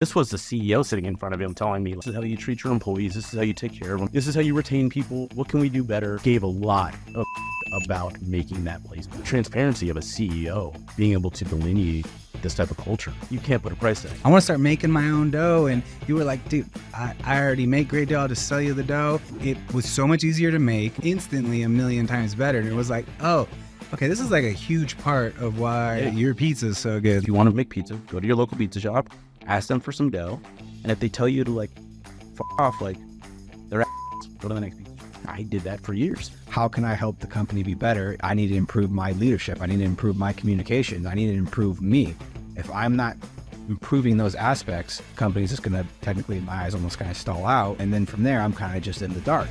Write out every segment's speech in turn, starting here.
This was the CEO sitting in front of him telling me, this is how you treat your employees. This is how you take care of them. This is how you retain people. What can we do better? Gave a lot of about making that place. The transparency of a CEO being able to delineate this type of culture. You can't put a price tag. I want to start making my own dough. And you were like, dude, I already make great dough. I'll just sell you the dough. It was so much easier to make, instantly a million times better. And it was like, oh, okay, this is like a huge part of why your pizza is so good. If you want to make pizza, go to your local pizza shop, ask them for some dough. And if they tell you to like, f off, like, they're go to the next pizza shop. I did that for years. How can I help the company be better? I need to improve my leadership. I need to improve my communication. I need to improve me. If I'm not improving those aspects, company's just going to technically, in my eyes, almost kind of stall out. And then from there, I'm kind of just in the dark.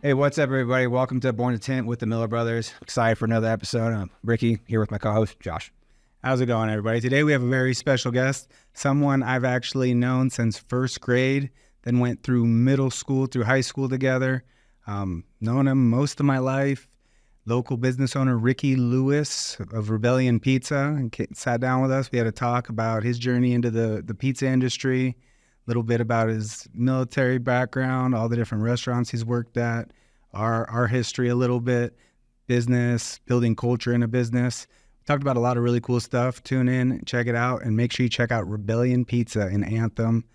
Hey, what's up, everybody? Welcome to Born to Tint with the Miller Brothers. Excited for another episode. I'm Ricky, here with my co-host, Josh. How's it going, everybody? Today we have a very special guest, someone I've actually known since first grade, then went through middle school, through high school together. Known him most of my life. Local business owner Ricky Lewis of Rebellion Pizza, and sat down with us. We had a talk about his journey into the pizza industry, a little bit about his military background, all the different restaurants he's worked at, our history a little bit, business, building culture in a business. Talked about a lot of really cool stuff. Tune in, check it out, and make sure you check out Rebellion Pizza in Anthem.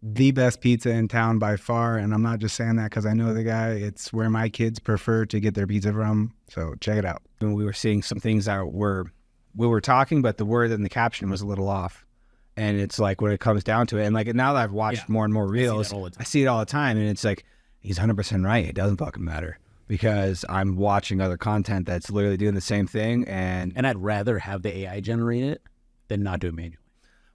The best pizza in town by far, and I'm not just saying that because I know the guy. It's where my kids prefer to get their pizza from, so check it out. When we were seeing some things that we were talking, but the word in the caption was a little off. And it's like when it comes down to it, and like now that I've watched more and more reels, I see it all the time, and it's like, he's 100% right. It doesn't fucking matter. Because I'm watching other content that's literally doing the same thing, and I'd rather have the AI generate it than not do it manually.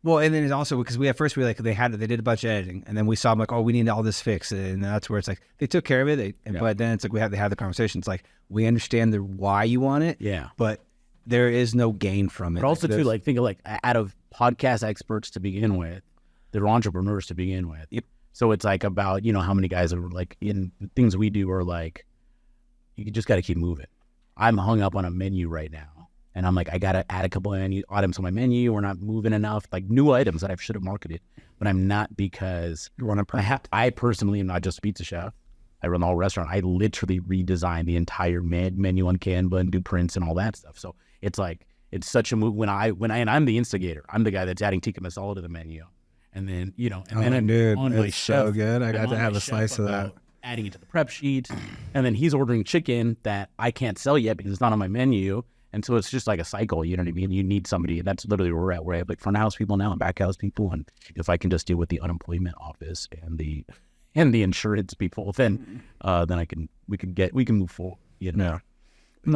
Well, and then it's also because they did a bunch of editing, and then we saw them like, oh, we need all this fixed, and that's where it's like they took care of it. But then it's like they had the conversation. It's like we understand why you want it, but there is no gain from it. But also too, like think of like out of podcast experts to begin with, they're entrepreneurs to begin with. Yep. So it's like about how many guys are like in things we do are like. You just got to keep moving. I'm hung up on a menu right now, and I'm like, I got to add a couple of items on my menu. We're not moving enough, like new items that I should have marketed, but I'm not because I personally am not just a pizza chef. I run the whole restaurant. I literally redesign the entire menu on Canva and do prints and all that stuff. So it's like it's such a move and I'm the instigator. I'm the guy that's adding tikka masala to the menu, and then it's so good. I got to have a slice of that. Adding it to the prep sheet, and then he's ordering chicken that I can't sell yet because it's not on my menu, and so it's just like a cycle. You know what I mean? You need somebody, and that's literally where we're at. Where I have like front house people now and back house people, and if I can just deal with the unemployment office and the insurance people, then we can move forward. No,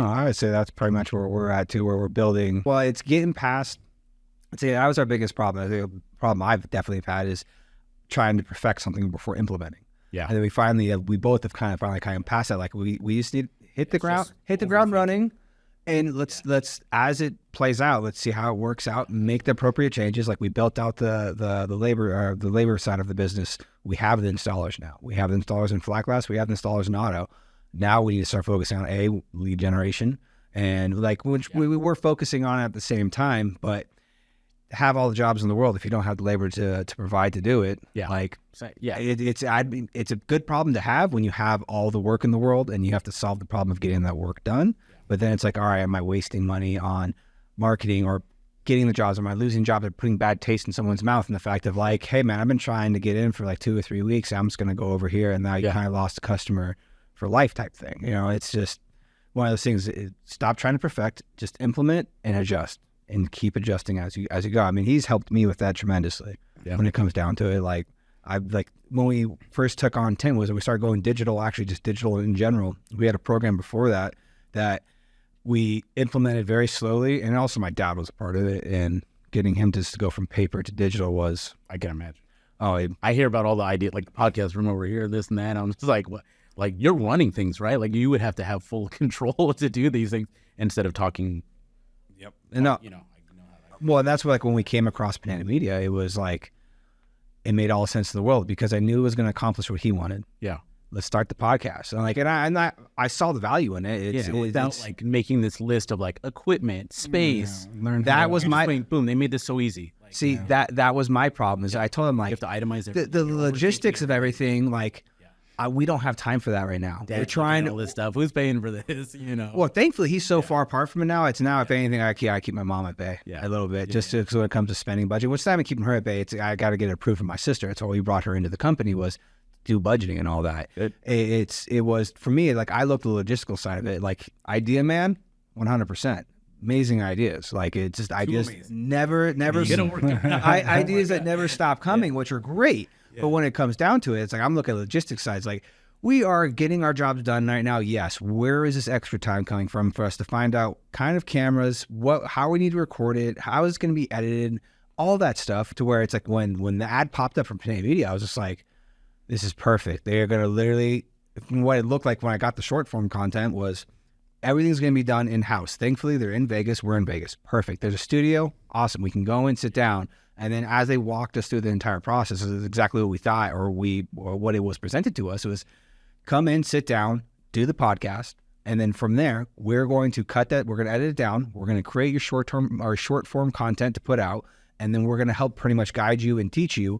I would say that's pretty much where we're at too, where we're building. Well, it's getting past. I'd say that was our biggest problem. I think the problem I've definitely had is trying to perfect something before implementing. Yeah, and then we both have kind of passed that. Like we just need to hit the ground running, and let's as it plays out, let's see how it works out and make the appropriate changes. Like we built out the labor side of the business. We have the installers now. We have the installers in flat glass. We have the installers in auto. Now we need to start focusing on lead generation, and which we were focusing on at the same time, but. Have all the jobs in the world if you don't have the labor to provide to do it. It's a good problem to have when you have all the work in the world and you have to solve the problem of getting that work done. But then it's like, all right, am I wasting money on marketing or getting the jobs? Am I losing jobs or putting bad taste in someone's mouth? And the fact of like, hey man, I've been trying to get in for like 2 or 3 weeks. I'm just going to go over here, and now you kind of lost a customer for life type thing. It's just one of those things. Stop trying to perfect, just implement and adjust. And keep adjusting as you go. I mean, he's helped me with that tremendously. When it comes down to it, like when we first took on Tint we started going digital, actually just digital in general. We had a program before that we implemented very slowly, and also my dad was a part of it. And getting him to go from paper to digital was, I can imagine. Oh, I hear about all the ideas, like the podcast room over here, this and that. I'm just like, what? Like you're running things, right? Like you would have to have full control to do these things instead of talking. Yep. And well, and that's like when we came across Banana Media, it was like, it made all sense in the world because I knew it was going to accomplish what he wanted. Yeah. let's start the podcast. And I saw the value in it. Without like making this list of like equipment, space. That was my boom. They made this so easy. Like, see that was my problem. Is I told them like you have to itemize the logistics of everything. Like we don't have time for that right now. We're trying all this stuff. Who's paying for this? Well, thankfully he's so far apart from it now. It's now if anything, I keep my mom at bay a little bit just so when it comes to spending budget. Which time I'm keeping her at bay. I got to get it approved from my sister. It's why we brought her into the company was do budgeting and all that. It was for me like I looked at the logistical side of it. Like idea man, 100%. Amazing ideas. Like it's just ideas never ideas that never stop coming, which are great. But when it comes down to it, it's like I'm looking at logistics sides. Like we are getting our jobs done right now. Yes. Where is this extra time coming from for us to find out kind of cameras, how we need to record it, how is it going to be edited, all that stuff to where it's like when the ad popped up from Panay Media, I was just like, this is perfect. They're going to literally, what it looked like when I got the short form content was everything's going to be done in-house. Thankfully, they're in Vegas. We're in Vegas. Perfect. There's a studio. Awesome. We can go and sit down. And then as they walked us through the entire process, it was exactly what we thought or what it was presented to us. It was come in, sit down, do the podcast. And then from there, we're going to cut that. We're going to edit it down. We're going to create your short form content to put out. And then we're going to help pretty much guide you and teach you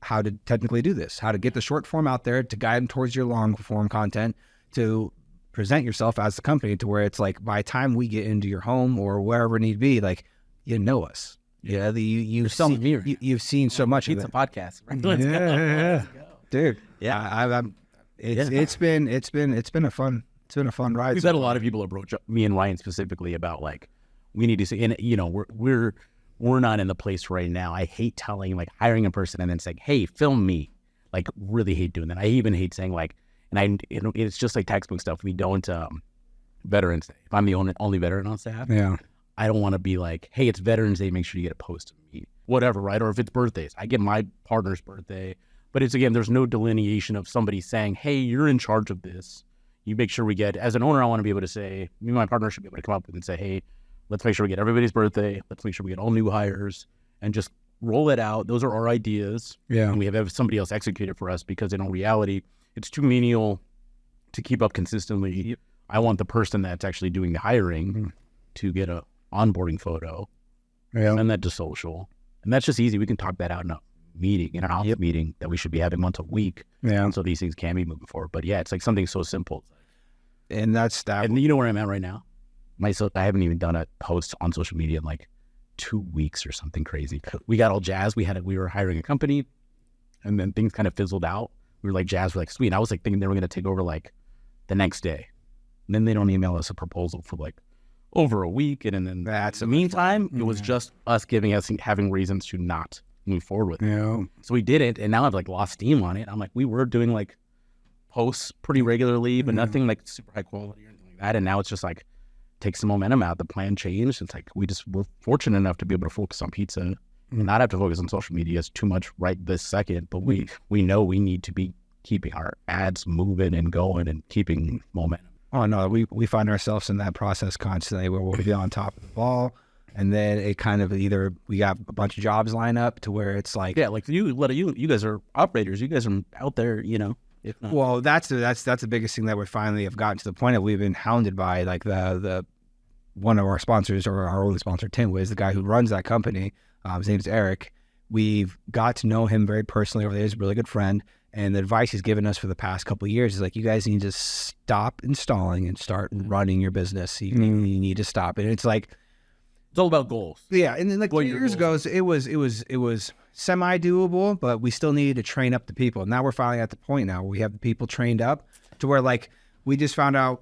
how to technically do this, how to get the short form out there to guide them towards your long form content to present yourself as the company to where it's like by the time we get into your home or wherever need be, like you know us. Yeah, you've seen so much of it. It's a podcast. Right? Let's go. Dude. Yeah, it's been a fun ride. We've had a lot of people approach me and Ryan specifically about like we need to see, and we're not in the place right now. I hate telling hiring a person and then saying, hey, film me. Like really hate doing that. I even hate saying it's just like textbook stuff. We don't Veterans Day. If I'm the only veteran on staff, I don't want to be like, hey, it's Veterans Day, make sure you get a post to me. Whatever, right? Or if it's birthdays, I get my partner's birthday. But it's, again, there's no delineation of somebody saying, hey, you're in charge of this. You make sure we get, as an owner, I want to be able to say, me and my partner should be able to come up with and say, hey, let's make sure we get everybody's birthday. Let's make sure we get all new hires and just roll it out. Those are our ideas. Yeah. And we have somebody else execute it for us because in reality, it's too menial to keep up consistently. I want the person that's actually doing the hiring to get a onboarding photo, send that to social, and that's just easy. We can talk that out in a meeting, in an office meeting that we should be having once a week. So these things can be moving forward. But it's like something so simple. And that's that. And you know where I'm at right now? I haven't even done a post on social media in like 2 weeks or something crazy. We got all jazzed. We were hiring a company, and then things kind of fizzled out. We were like jazzed. We're like sweet. And I was like thinking they were going to take over like the next day. And then they don't email us a proposal for like over a week, and then that's the meantime, it was just us having reasons to not move forward with it. So we did it, and now I've like lost steam on it. I'm like, we were doing like posts pretty regularly, but nothing like super high quality or anything like that. And now it's just like takes some momentum out. The plan changed. It's like we're fortunate enough to be able to focus on pizza and not have to focus on social media as too much right this second. But we know we need to be keeping our ads moving and going and keeping momentum. Oh no, we find ourselves in that process constantly where we'll be on top of the ball, and then it kind of either we got a bunch of jobs lined up to where it's like like you guys are operators, you guys are out there, If not. Well, that's the biggest thing that we finally have gotten to the point of we've been hounded by like the one of our sponsors or our only sponsor, Tim Wiz, the guy who runs that company. His name's Eric. We've got to know him very personally over there. He's a really good friend. And the advice he's given us for the past couple of years is like, you guys need to stop installing and start running your business. You need to stop it. And it's like, it's all about goals. Yeah. And then like 2 years ago, it was semi doable, but we still needed to train up the people. Now we're finally at the point now where we have the people trained up to where like we just found out,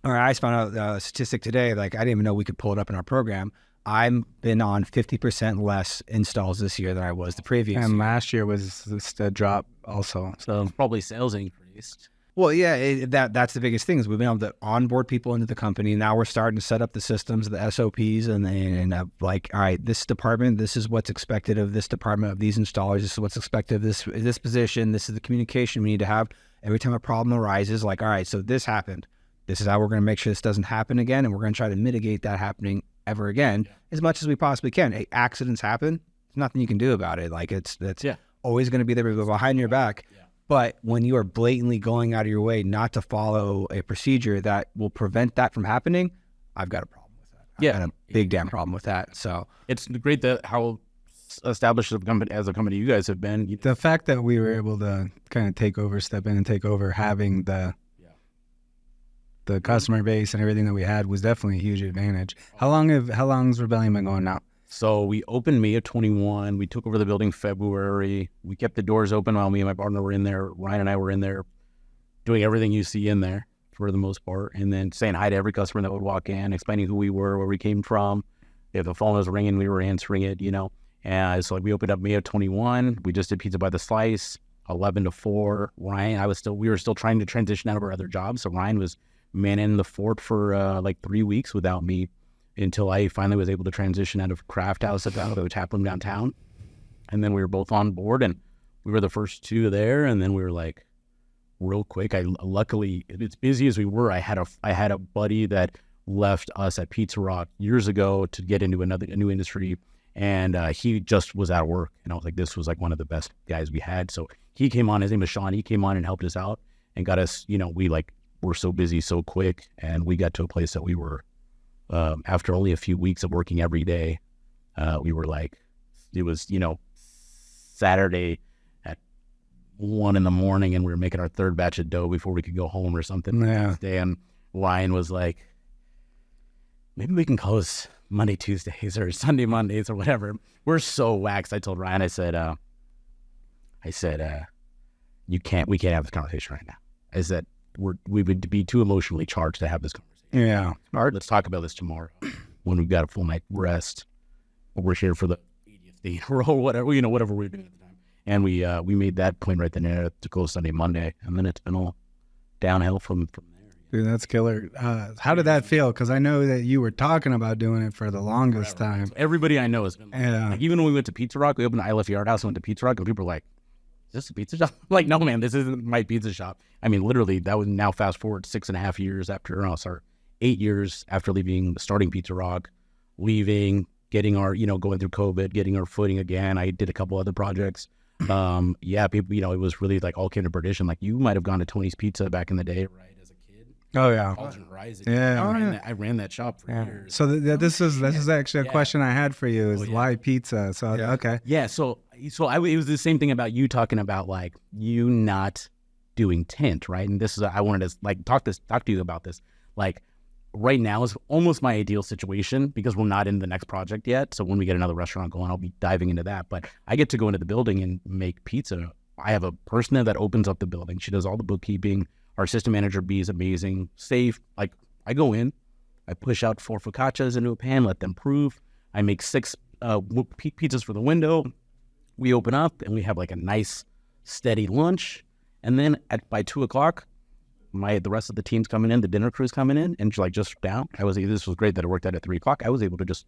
or I found out a statistic today. Like I didn't even know we could pull it up in our program. I've been on 50% less installs this year than I was the previous and year. Last year was just a drop also. So probably sales increased. Well, yeah, that's the biggest thing is we've been able to onboard people into the company. Now we're starting to set up the systems, the SOPs, and like, all right, this department, this is what's expected of this department, of these installers. This is what's expected of this position. This is the communication we need to have. Every time a problem arises, like, all right, so this happened. This is how we're going to make sure this doesn't happen again, and we're going to try to mitigate that happening ever again as much as we possibly can. Hey, accidents happen. There's nothing you can do about it. Like it's always going to be there behind your back. But when you are blatantly going out of your way not to follow a procedure that will prevent that from happening, I've got a problem with that. I've got a big damn problem with that. So it's great that how established as a company you guys have been. The fact that we were able to kind of step in and take over, having the customer base and everything that we had was definitely a huge advantage. How long's Rebellion been going now? So we opened May of 21. We took over the building February. We kept the doors open while me and my partner were in there. Ryan and I were in there doing everything you see in there for the most part, and then saying hi to every customer that would walk in, explaining who we were, where we came from. If the phone was ringing, we were answering it, And so we opened up May of 21. We just did pizza by the slice, 11 to 4. Ryan, we were still trying to transition out of our other jobs. So Ryan was manning the fort for like 3 weeks without me until I finally was able to transition out of Craft House at the tap room downtown. And then we were both on board, and we were the first two there. And then we were like, real quick, luckily, as busy as we were, I had a buddy that left us at Pizza Rock years ago to get into a new industry. And he just was out of work. And I was like, this was like one of the best guys we had. So he came on, his name was Sean. He came on and helped us out and got us, we were so busy so quick. And we got to a place that we were, after only a few weeks of working every day, we were like, it was, Saturday at 1 a.m. and we were making our third batch of dough before we could go home or something. Yeah. And Ryan was like, maybe we can close Monday, Tuesdays or Sunday, Mondays or whatever. We're so waxed. I told Ryan, I said, we can't have this conversation right now. I said, we would be too emotionally charged to have this conversation. Yeah. Let's talk about this tomorrow when we've got a full night rest. We're here for the 80th day or whatever, whatever we're doing at the time. And we made that point right then and there to close Sunday, Monday. And then it's been all downhill from there. Dude, that's killer. How did that feel? Because I know that you were talking about doing it for the longest time. So everybody I know has been Yeah. even when we went to Pizza Rock, we opened the I Left Yard House and went to Pizza Rock, and people were like, is this a pizza shop? I'm like, no, man, this isn't my pizza shop. I mean, literally, that was now fast forward 6.5 years after, 8 years after starting Pizza Rock, leaving, getting our, going through COVID, getting our footing again. I did a couple other projects. People, it was really like all came to perdition. Like you might have gone to Tony's Pizza back in the day, right? Oh yeah. Yeah. I ran that shop for years. So this is actually a question I had for you is why pizza? So okay. Yeah. So it was the same thing about you talking about like you not doing tint, right? And this is I wanted to like talk to you about this. Like right now is almost my ideal situation because we're not in the next project yet. So when we get another restaurant going, I'll be diving into that. But I get to go into the building and make pizza. I have a person there that opens up the building. She does all the bookkeeping. Our assistant manager, B, is amazing, safe. Like, I go in, I push out 4 focaccias into a pan, let them prove. I make 6 pizzas for the window. We open up, and we have, like, a nice, steady lunch. And then by 2 o'clock, the rest of the team's coming in, the dinner crew's coming in, and, like, just down. This was great that it worked out at 3 o'clock. I was able to just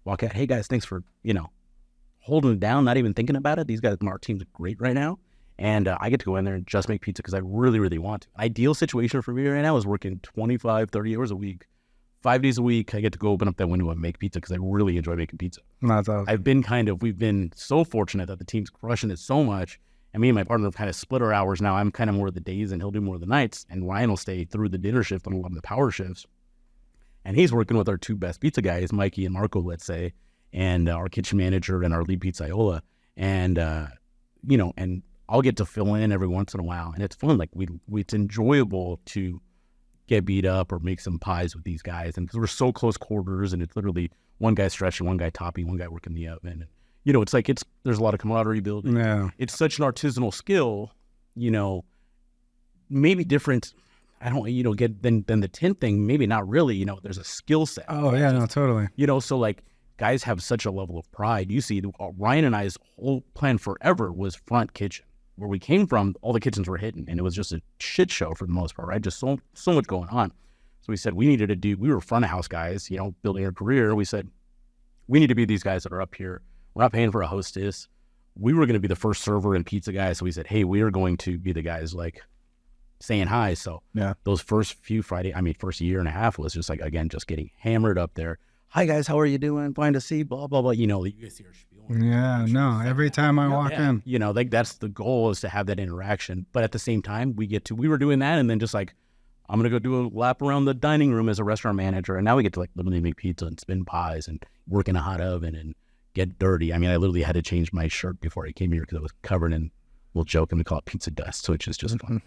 walk out, hey, guys, thanks for, holding it down, not even thinking about it. These guys, our team's great right now. And I get to go in there and just make pizza because I really, really want to. Ideal situation for me right now is working 25, 30 hours a week, 5 days a week. I get to go open up that window and make pizza because I really enjoy making pizza. That's awesome. We've been so fortunate that the team's crushing it so much. And me and my partner have kind of split our hours now. I'm kind of more of the days and he'll do more of the nights. And Ryan will stay through the dinner shift on a lot of the power shifts. And he's working with our 2 best pizza guys, Mikey and Marco, let's say, and our kitchen manager and our lead pizzaiola. And, and I'll get to fill in every once in a while, and it's fun. Like it's enjoyable to get beat up or make some pies with these guys, and because we're so close quarters, and it's literally one guy stretching, one guy topping, one guy working the oven. And, it's like there's a lot of camaraderie building. Yeah, it's such an artisanal skill. Maybe different. I don't get than the tint thing. Maybe not really. There's a skill set. Oh yeah, no, totally. So like. Guys have such a level of pride. You see, Ryan and I's whole plan forever was front kitchen. Where we came from, all the kitchens were hidden, and it was just a shit show for the most part, right? Just so much going on. So we said we were front of house guys, building our career. We said, we need to be these guys that are up here. We're not paying for a hostess. We were going to be the first server and pizza guys. So we said, hey, we are going to be the guys like saying hi. So those first year and a half was just like, again, just getting hammered up there. Hi guys, how are you doing? Fine to see, blah, blah, blah. You guys see our spiel Yeah, no. Every time I walk in, You know, like that's the goal, is to have that interaction. But at the same time, we were doing that, and then just like, I'm going to go do a lap around the dining room as a restaurant manager. And now we get to like literally make pizza and spin pies and work in a hot oven and get dirty. I mean, I literally had to change my shirt before I came here because it was covered in, we'll joke and we call it pizza dust, which is just fun.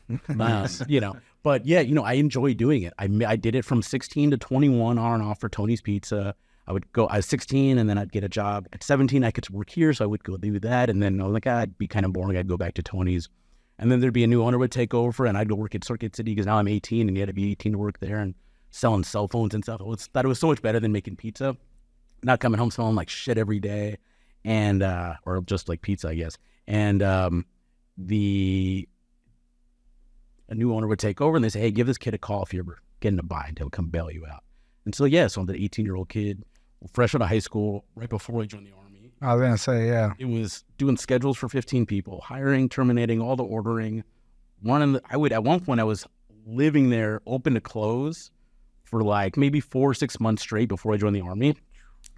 You know, but yeah, you know, I enjoy doing it. I did it from 16 to 21 on and off for Tony's Pizza. I was 16 and then I'd get a job. At 17, I could work here. So I would go do that. And then I was like, I'd be kind of boring. I'd go back to Tony's. And then there'd be a new owner would take over, and I'd go work at Circuit City because now I'm 18 and you had to be 18 to work there and selling cell phones and stuff. I thought it was so much better than making pizza, not coming home smelling like shit every day, and or just like pizza, I guess. And a new owner would take over and they say, hey, give this kid a call if you're ever getting a bind. He'll come bail you out. And so, yeah, so I'm the 18-year-old kid, fresh out of high school, right before I joined the Army. I was gonna say, yeah. It was doing schedules for 15 people, hiring, terminating, all the ordering. At one point I was living there open to close for like maybe 4 or 6 months straight before I joined the Army,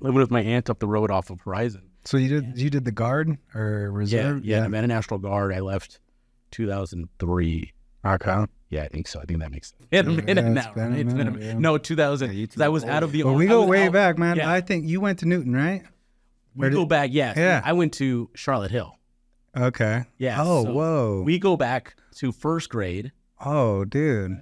living with my aunt up the road off of Horizon. So you did the guard or reserve? Yeah. I'm in a National Guard. I left 2003. Okay. Yeah, I think so. I think that makes sense. It's been a minute. Yeah. No, 2000. I was out of the Well, Army. we go way back, man. Yeah. I think you went to Newton, right? We go back, yes. Yeah. I went to Charlotte Hill. Okay. Yeah. Oh, so whoa. We go back to first grade. Oh, dude.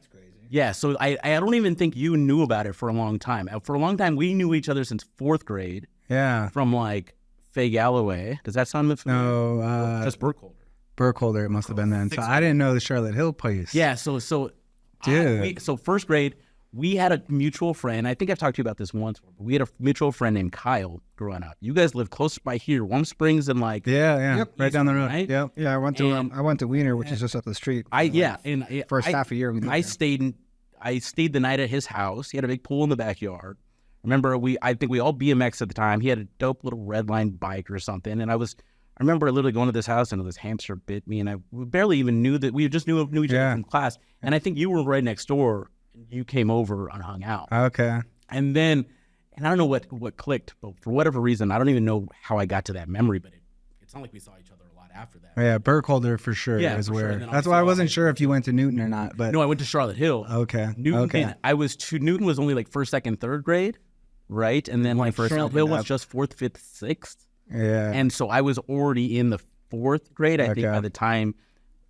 Yeah, so I don't even think you knew about it for a long time. For a long time, we knew each other since fourth grade Yeah. from like Faye Galloway. Does that sound familiar? No, Just Burkholder. Burkholder, it must have been then. So I didn't know the Charlotte Hill place. Yeah, so Dude. so first grade, we had a mutual friend. I think I've talked to you about this once. But we had a mutual friend named Kyle growing up. You guys lived close by here, Warm Springs, and like Yeah. Yep. Right down the road. Right? Yep. Yeah, I went to Wiener, which is just up the street. First half a year. We lived I there. stayed the night at his house. He had a big pool in the backyard. Remember, I think we all BMX at the time. He had a dope little red line bike or something, and I remember literally going to this house and this hamster bit me, and I barely even knew that we just knew each other from class. And I think you were right next door. You came over and hung out. Okay. And I don't know what clicked, but for whatever reason, I don't even know how I got to that memory, but it's not like we saw each other a lot after that. Yeah, Burkholder for sure Yeah, is for sure. where. And then That's obviously why I wasn't sure if you went to Newton or not. But No, I went to Charlotte Hill. okay. Newton, Okay. Newton was only like first, second, third grade, right? And then like Charlotte Hill was just fourth, fifth, sixth. Yeah. And so I was already in the fourth grade, I think, Okay. by the time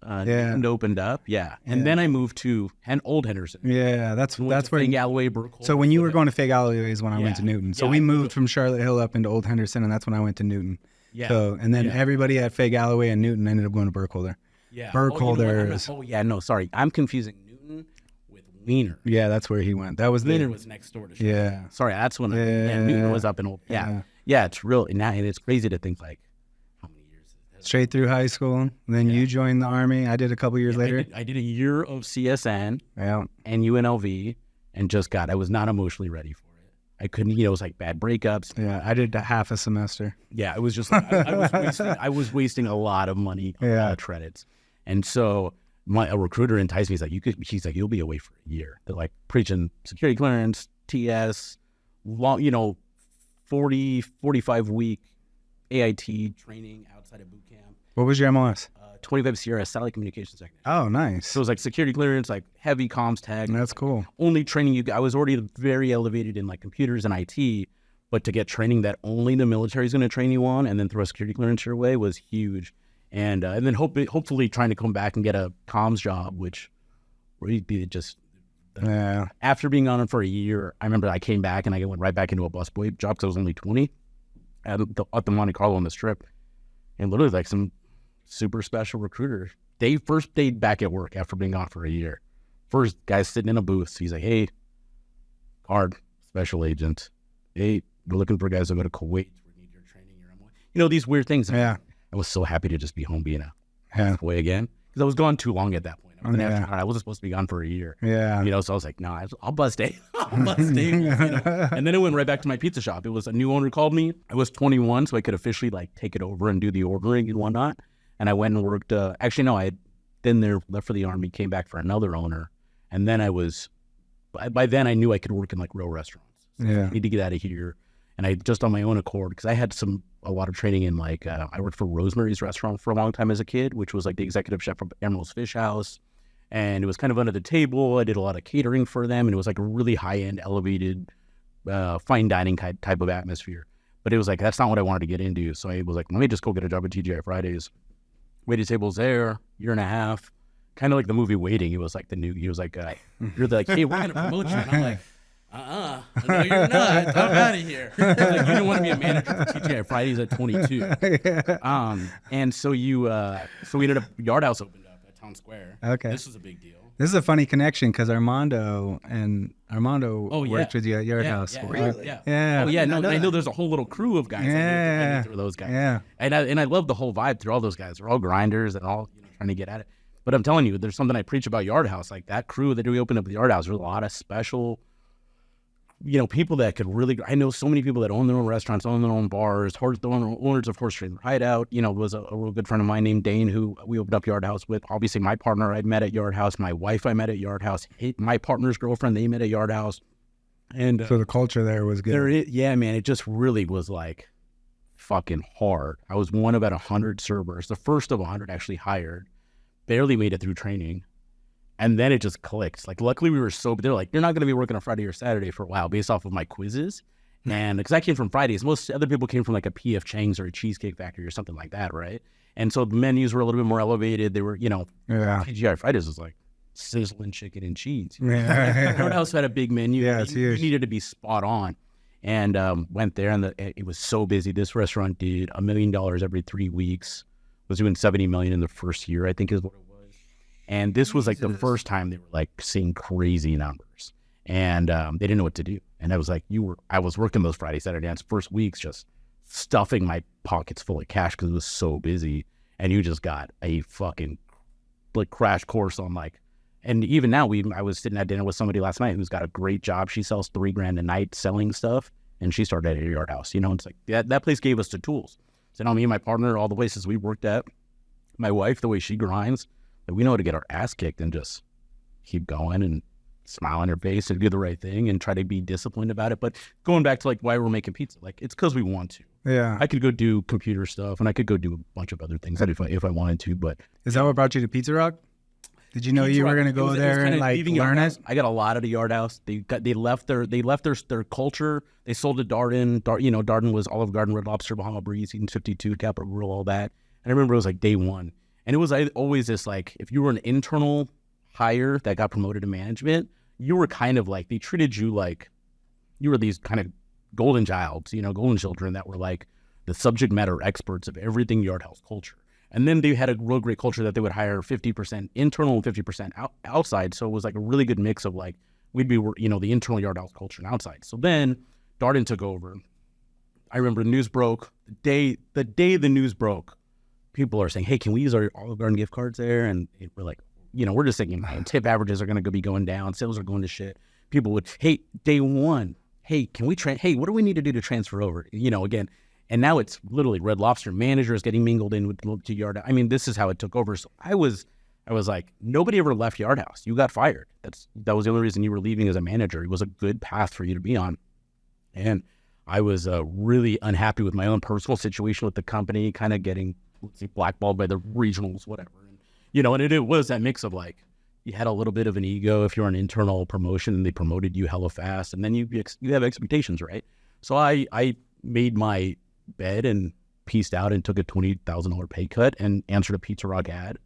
Newton opened up. Yeah. And then I moved to Old Henderson. Yeah, that's Went to where. Faye Galloway, Burkholder. So when you were going to Faye Galloway is when I went to Yeah. Newton. So Yeah, we I moved from Charlotte Hill up into Old Henderson, and that's when I went to Newton. Yeah. So and then everybody at Faye Galloway and Newton ended up going to Burkholder. Yeah. Burkholder. Sorry. I'm confusing Newton with Wiener. Yeah, that's where he went. That was Wiener the. was next door to Charlotte. Yeah. Sorry, that's when Yeah. Newton was up in Old. Yeah. It's real. And it's crazy to think like how many years. Straight through high school. And then you joined the Army. I did a couple years later. I did a year of CSN Yeah. and UNLV and I was not emotionally ready for it. I couldn't, it was like bad breakups. Yeah. I did half a semester. Yeah, it was just like, I was wasting a lot of money on Yeah. credits. And so a recruiter enticed me. He's like, you'll be away for a year. They're like preaching security clearance, TS, long, 40, 45 week AIT training outside of boot camp. What was your MLS? 25 Sierra satellite communications technician. Oh, nice. So it was like security clearance, like heavy comms tech. That's cool. Only training I was already very elevated in like computers and IT, but to get training that only the military is going to train you on and then throw a security clearance your way was huge. And then hopefully trying to come back and get a comms job, which would be just Yeah. after being on it for a year. I remember I came back and I went right back into a busboy job because I was only 20 at the Monte Carlo on the Strip, and literally like some super special recruiter. They first stayed back at work after being on for a year. First guy's sitting in a booth. He's like, "Hey, card special agent. Hey, we're looking for guys that go to Kuwait. We need your training. These weird things." Yeah. I was so happy to just be home being a Yeah. boy again because I was gone too long at that point. I was an Yeah. astronaut. I wasn't supposed to be gone for a year. Yeah. So I was like, no, I'll bust day. I'll bust day. And then it went right back to my pizza shop. It was a new owner called me. I was 21, so I could officially like take it over and do the ordering and whatnot. And I went and worked. Actually, no, I had been there, left for the Army, came back for another owner. And then by then I knew I could work in like real restaurants. So Yeah. I need to get out of here. And I just on my own accord, because I had a lot of training in like, I worked for Rosemary's Restaurant for a long time as a kid, which was like the executive chef of Emerald's Fish House. And it was kind of under the table. I did a lot of catering for them. And it was like a really high-end, elevated, fine dining type of atmosphere. But it was like, that's not what I wanted to get into. So I was like, let me just go get a job at TGI Fridays. Waited tables there, year and a half. Kind of like the movie Waiting. He was like, you're like, hey, we're going to promote you. And I'm like, no, you're not. I'm out of here. Like, you don't want to be a manager for TGI Fridays at 22. And so so we ended up, Yard House opened up at Town Square. Okay. This was a big deal. This is a funny connection because Armando worked with you at Yard House. Really? Yeah. Oh yeah, no, I know there's a whole little crew of guys. I knew through those guys. Yeah. And I love the whole vibe through all those guys. They're all grinders and all trying to get at it. But I'm telling you, there's something I preach about Yard House. Like that crew that we opened up the Yard House, there's a lot of special, people that could really. I know so many people that own their own restaurants, own their own bars, the owners of Horse Trader Hideout. Was a real good friend of mine named Dane, who we opened up Yard House with. Obviously, my partner I met at Yard House. My wife I met at Yard House. My partner's girlfriend, they met at Yard House. And so the culture there was good. Yeah, man, it just really was like fucking hard. I was one of about 100 servers, the first of 100 actually hired. Barely made it through training. And then it just clicked. Like, luckily we were they're like, you're not going to be working on Friday or Saturday for a while based off of my quizzes. And because I came from Fridays, most other people came from like a P.F. Chang's or a Cheesecake Factory or something like that, right? And so the menus were a little bit more elevated. They were, TGI Fridays was like sizzling chicken and cheese. Everyone else had a big menu. Yeah, it's huge. You needed to be spot on. And went there, and it was so busy. This restaurant did $1 million every 3 weeks. Was doing $70 million in the first year, I think is what it was. And this was like the first time they were like seeing crazy numbers, and they didn't know what to do. And I was like, I was working those Friday, Saturday nights, first weeks, just stuffing my pockets full of cash because it was so busy. And you just got a fucking like crash course on like, and even now I was sitting at dinner with somebody last night who's got a great job. She sells $3,000 a night selling stuff, and she started at a Yard House. It's like that place gave us the tools. So now me and my partner, all the places we worked at, my wife, the way she grinds, we know how to get our ass kicked and just keep going and smile on your face and do the right thing and try to be disciplined about it. But going back to like why we're making pizza, like it's because we want to. Yeah. I could go do computer stuff and I could go do a bunch of other things if I wanted to. But is that what brought you to Pizza Rock? Did you know you were going to go there and like learn it? I got a lot of the Yard House. They left their culture. They sold to Darden. Darden was Olive Garden, Red Lobster, Bahama Breeze, Eaton 52, Capital Grill, all that. And I remember it was like day one. And it was always this like, if you were an internal hire that got promoted to management, you were kind of like, they treated you like you were these kind of golden children that were like the subject matter experts of everything Yard House culture. And then they had a real great culture that they would hire 50% internal and 50% outside. So it was like a really good mix of like, we'd be, the internal Yard House culture and outside. So then Darden took over. I remember the news broke. The day the news broke, people are saying, hey, can we use our Olive Garden gift cards there? And we're like, we're just thinking, man, tip averages are going to be going down. Sales are going to shit. People would, hey, day one, hey, can we hey, what do we need to do to transfer over? Again. And now it's literally Red Lobster managers getting mingled in with to Yard House. I mean, this is how it took over. So I was like, nobody ever left Yard House. You got fired. That was the only reason you were leaving as a manager. It was a good path for you to be on. And I was really unhappy with my own personal situation with the company, kind of getting blackballed by the regionals, whatever. And it was that mix of like, you had a little bit of an ego if you're an internal promotion and they promoted you hella fast, and then you have expectations, right? So I made my bed and pieced out and took a $20,000 pay cut and answered a Pizza Rock ad,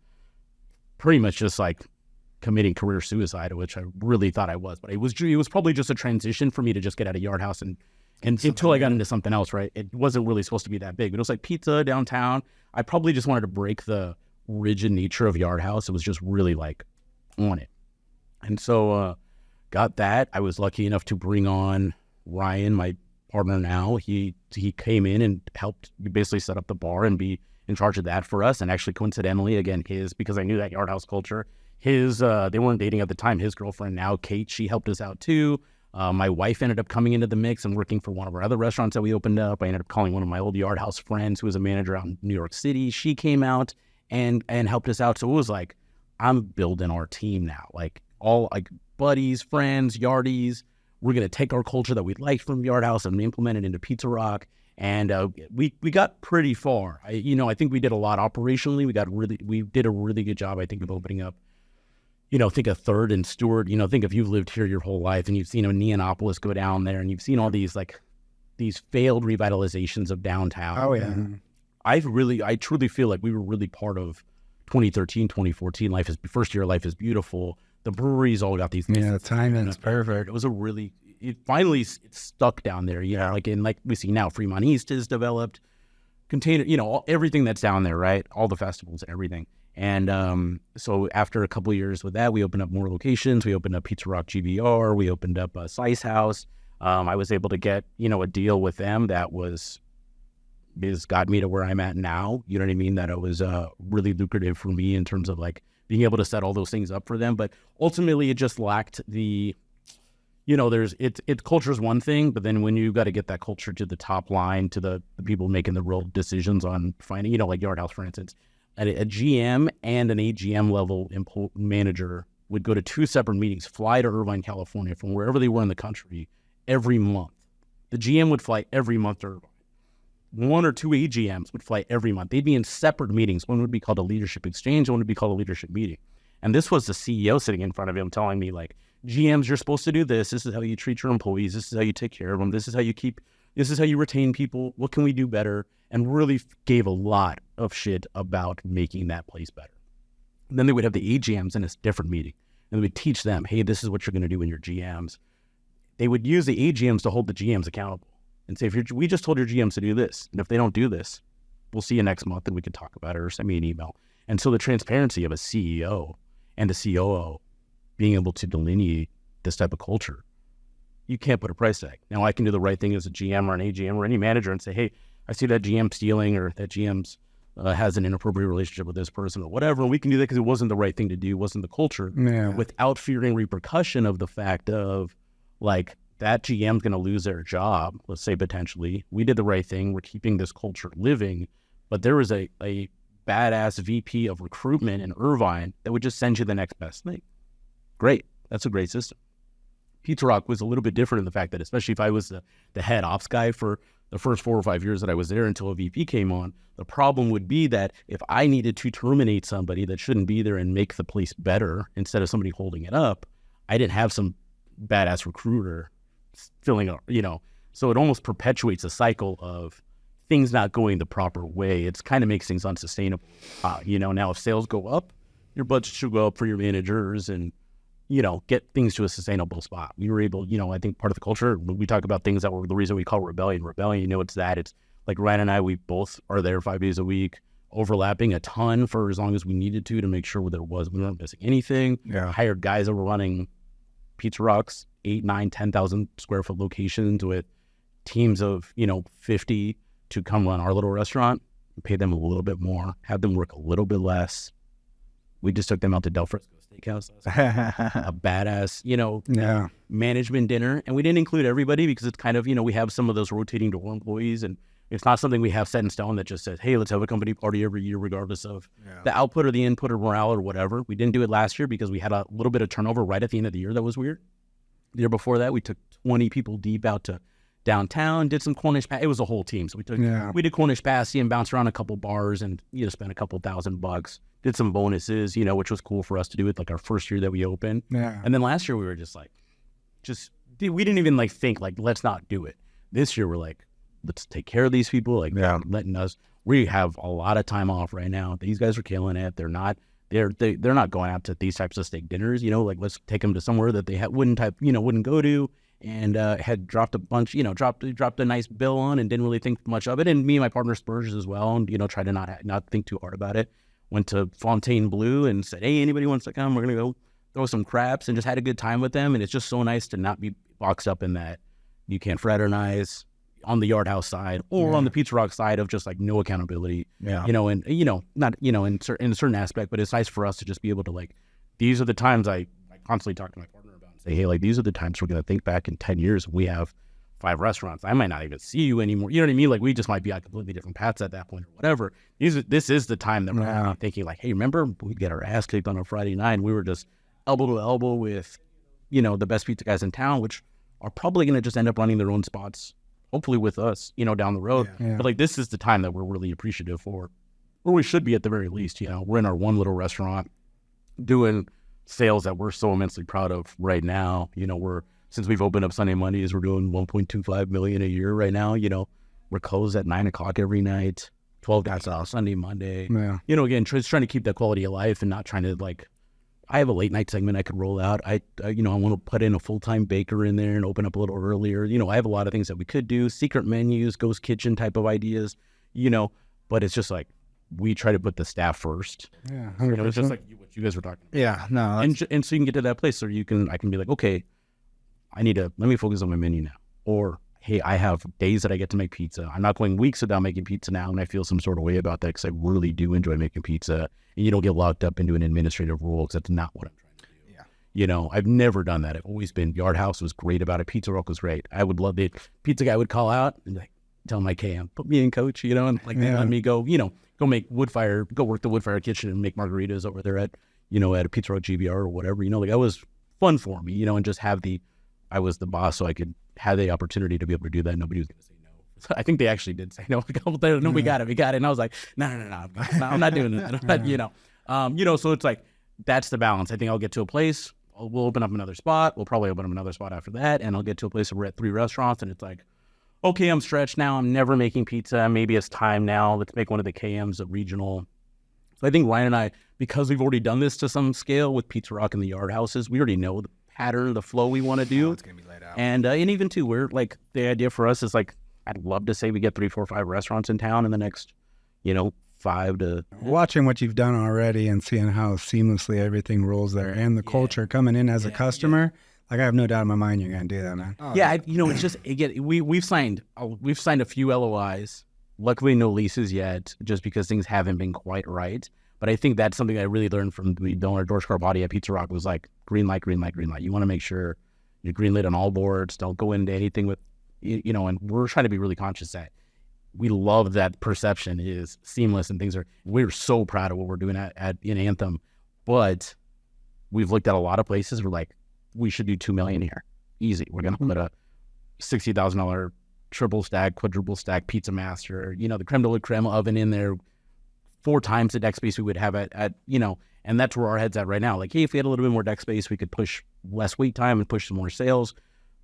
pretty much just like committing career suicide, which I really thought I was. But it was probably just a transition for me to just get out of Yard House and until I got into something else, right? It wasn't really supposed to be that big, but it was like pizza downtown. I probably just wanted to break the rigid nature of Yard House. It was just really like on it. And so got that. I was lucky enough to bring on Ryan, my partner now. He came in and helped basically set up the bar and be in charge of that for us. And actually, coincidentally, again, because I knew that Yard House culture, they weren't dating at the time. His girlfriend now, Kate, she helped us out too. My wife ended up coming into the mix and working for one of our other restaurants that we opened up. I ended up calling one of my old Yard House friends who was a manager out in New York City. She came out and helped us out. So it was like, I'm building our team now, like all like buddies, friends, yardies. we're going to take our culture that we liked from Yard House and implement it into Pizza Rock. And we got pretty far. I think we did a lot operationally. We did a really good job, I think, of opening up. Think of Third and Stewart. Think if you've lived here your whole life and you've seen a Neonopolis go down there and you've seen all these failed revitalizations of downtown. Oh yeah. I truly feel like we were really part of 2013, 2014. First year of Life is Beautiful. The breweries all got these. Yeah, the timing is perfect. It was it's stuck down there. Like we see now, Fremont East is developed. Container, everything that's down there, right? All the festivals and everything. And so after a couple of years with that, we opened up more locations. We opened up Pizza Rock GBR. We opened up a Slice House. I was able to get, a deal with them that got me to where I'm at now. You know what I mean? That it was really lucrative for me in terms of like being able to set all those things up for them. But ultimately, it just lacked the, culture is one thing, but then when you got to get that culture to the top line, to the people making the real decisions on finding, like Yard House, for instance, a GM and an AGM level manager would go to 2 separate meetings, fly to Irvine, California from wherever they were in the country every month. The GM would fly every month to Irvine. 1 or 2 AGMs would fly every month. They'd be in separate meetings. One would be called a leadership exchange. One would be called a leadership meeting. And this was the CEO sitting in front of him telling me like, GMs, you're supposed to do this. This is how you treat your employees. This is how you take care of them. This is how you retain people. What can we do better? And really gave a lot of shit about making that place better. And then they would have the AGMs in a different meeting. And they would teach them, hey, this is what you're going to do in your GMs. They would use the AGMs to hold the GMs accountable and say, we just told your GMs to do this. And if they don't do this, we'll see you next month and we can talk about it or send me an email. And so the transparency of a CEO and a COO being able to delineate this type of culture, you can't put a price tag. Now I can do the right thing as a GM or an AGM or any manager and say, hey, I see that GM stealing or that GM's has an inappropriate relationship with this person or whatever. And we can do that because it wasn't the right thing to do, wasn't the culture, without fearing repercussion of the fact of like that GM's going to lose their job, let's say potentially. We did the right thing. We're keeping this culture living. But there was a badass VP of recruitment in Irvine that would just send you the next best thing. Great. That's a great system. Pizza Rock was a little bit different in the fact that, especially if I was the head ops guy for the first 4 or 5 years that I was there until a VP came on, the problem would be that if I needed to terminate somebody that shouldn't be there and make the place better instead of somebody holding it up, I didn't have some badass recruiter filling up, so it almost perpetuates a cycle of things not going the proper way. It's kind of makes things unsustainable. Now if sales go up, your budget should go up for your managers and, get things to a sustainable spot. We were able, I think part of the culture, we talk about things that were the reason we call rebellion. Rebellion, it's that. It's like Ryan and I, we both are there 5 days a week, overlapping a ton for as long as we needed to make sure we weren't missing anything. Yeah. Hired guys that were running Pizza Rocks, 8, 9, 10,000 square foot locations with teams of, 50 to come run our little restaurant, pay them a little bit more, have them work a little bit less. We just took them out to Del Frisco Steakhouse. A badass, management dinner. And we didn't include everybody because it's kind of, we have some of those rotating door employees and it's not something we have set in stone that just says, hey, let's have a company party every year regardless of the output or the input or morale or whatever. We didn't do it last year because we had a little bit of turnover right at the end of the year. That was weird. The year before that, we took 20 people deep out to downtown, did some Cornish It was a whole team. So we did Cornish Pasty and bounced around a couple bars and spent a couple $1,000. Did some bonuses, which was cool for us to do it like our first year that we opened. Yeah. And then last year we were we didn't even think let's not do it. This year we're like, let's take care of these people. Letting us. We have a lot of time off right now. These guys are killing it. They're not going out to these types of steak dinners. Let's take them to somewhere that they wouldn't go to. And had dropped a bunch, dropped a nice bill on and didn't really think much of it. And me and my partner Spurs as well, and try to not think too hard about it. Went to Fontainebleau and said, hey, anybody wants to come? We're gonna go throw some craps, and just had a good time with them. And it's just so nice to not be boxed up in that you can't fraternize on the Yard House side or on the Pizza Rock side of just no accountability. Yeah. Not in a certain aspect, but it's nice for us to just be able to these are the times I constantly talk to my partner about and say, hey, these are the times we're gonna think back in 10 years. We have 5 restaurants. I might not even see you anymore. You know what I mean? We just might be on completely different paths at that point or whatever. This is the time that we're thinking hey, remember we'd get our ass kicked on a Friday night and we were just elbow to elbow with, the best pizza guys in town, which are probably going to just end up running their own spots, hopefully with us, down the road. Yeah. But like, this is the time that we're really appreciative for, or we should be at the very least. We're in our one little restaurant doing sales that we're so immensely proud of right now. Since we've opened up Sunday Mondays, we're doing 1.25 million a year right now. We're closed at 9:00 every night, 12 days off Sunday, Monday. Yeah. Again, just trying to keep that quality of life and not trying to I have a late night segment I could roll out. I want to put in a full-time baker in there and open up a little earlier. I have a lot of things that we could do, secret menus, ghost kitchen type of ideas, but it's just like, we try to put the staff first. Yeah. It's just like what you guys were talking about. Yeah, no. And so you can get to that place where I can be like, okay, let me focus on my menu now. Or, hey, I have days that I get to make pizza. I'm not going weeks without making pizza now, and I feel some sort of way about that because I really do enjoy making pizza. And you don't get locked up into an administrative role because that's not what I'm trying to do. Yeah. I've never done that. I've always been, Yard House was great about it. Pizza Rock was great. I would love it. Pizza guy would call out and tell my KM, put me in, coach, and let me go, go make go work the wood fire kitchen and make margaritas over there at a Pizza Rock GBR or whatever. That was fun for me, and just I was the boss, so I could have the opportunity to be able to do that. Nobody was going to say no. So I think they actually did say no. No, we got it. And I was like, no, I'm not doing that. So it's like, that's the balance. I think I'll get to a place, we'll open up another spot. We'll probably open up another spot after that. And I'll get to a place where we're at 3 restaurants and it's like, okay, I'm stretched now. I'm never making pizza. Maybe it's time now. Let's make one of the KMs a regional. So I think Ryan and I, because we've already done this to some scale with Pizza Rock and the Yard Houses, we already know the pattern, the flow we want to do. It's going to be laid out. And even too, we're like, the idea for us is like, I'd love to say we get 3, 4, 5 restaurants in town in the next, 5 to... Watching what you've done already and seeing how seamlessly everything rolls there and the culture coming in as a customer, like I have no doubt in my mind you're going to do that, man. It's just, again, we've signed a few LOIs. Luckily, no leases yet, just because things haven't been quite right. But I think that's something I really learned from the donor, George Carbati at Pizza Rock, was like, green light, green light, green light. You want to make sure you're green lit on all boards. Don't go into anything with, and we're trying to be really conscious that we love that perception is seamless and we're so proud of what we're doing in Anthem. But we've looked at a lot of places. We're like, we should do $2 million here. Easy. We're going to put a $60,000 triple stack, quadruple stack Pizza Master, the creme de la creme oven in there, 4 times the deck space we would have at and that's where our head's at right now. Like, hey, if we had a little bit more deck space, we could push less wait time and push some more sales.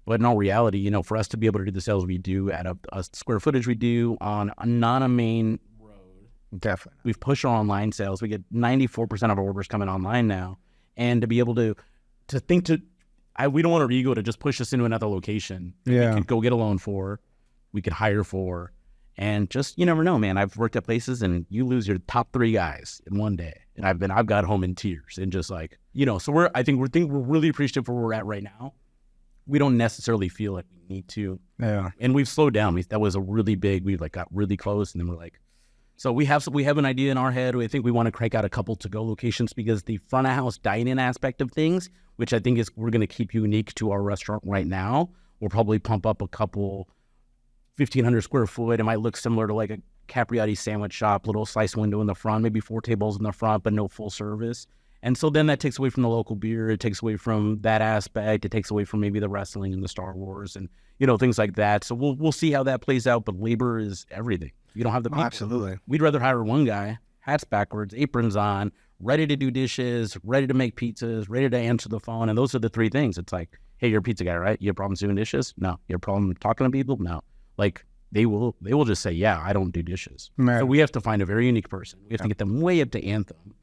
But in all reality, for us to be able to do the sales we do at a square footage we do on not a main road. Definitely. We've pushed our online sales. We get 94% of our orders coming online now. And to be able to think we don't want our ego to just push us into another location. Yeah. We could go get a loan for, we could hire for, and just, you never know, man. I've worked at places and you lose your top 3 guys in one day. And I've got home in tears and just like, so we're really appreciative for where we're at right now. We don't necessarily feel like we need to. Yeah. And we've slowed down. That was a really big, we got really close and then we're like, so we have an idea in our head. I think we want to crank out a couple to-go locations because the front of house dine-in aspect of things, which I think we're going to keep unique to our restaurant right now. We'll probably pump up a couple 1,500 square foot. It might look similar to like a Capriati sandwich shop, little slice window in the front, maybe 4 tables in the front, but no full service. And so then that takes away from the local beer. It takes away from that aspect. It takes away from maybe the wrestling and the Star Wars and, things like that. So we'll see how that plays out. But labor is everything. You don't have the people. Absolutely. We'd rather hire one guy, hats backwards, aprons on, ready to do dishes, ready to make pizzas, ready to answer the phone. And those are the 3 things. It's like, hey, you're a pizza guy, right? You have problems doing dishes? No. You have a problem talking to people? No. Like, they will just say, yeah, I don't do dishes. Right. So we have to find a very unique person. We have to get them way up to Anthem.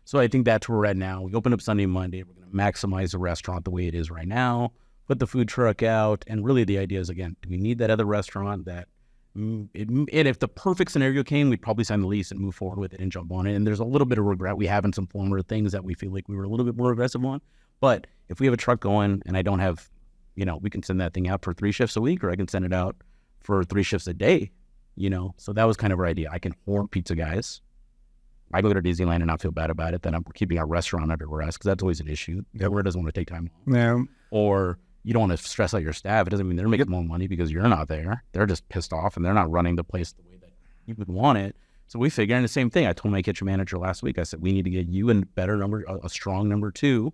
So I think that's where we're at now. We open up Sunday, Monday. We're going to maximize the restaurant the way it is right now, put the food truck out. And really the idea is, again, do we need that other restaurant and if the perfect scenario came, we'd probably sign the lease and move forward with it and jump on it. And there's a little bit of regret we have in some former things that we feel like we were a little bit more aggressive on. But if we have a truck going and I don't have, we can send that thing out for 3 shifts a week, or I can send it out for 3 shifts a day, So that was kind of our idea. I can hoard pizza guys. I go to Disneyland and not feel bad about it. Then I'm keeping our restaurant under arrest because that's always an issue. Where doesn't want to take time off. Yeah. Or you don't want to stress out your staff. It doesn't mean they're making more money because you're not there. They're just pissed off and they're not running the place the way that you would want it. So we figured, and the same thing. I told my kitchen manager last week, I said, we need to get you in better number, a strong number 2,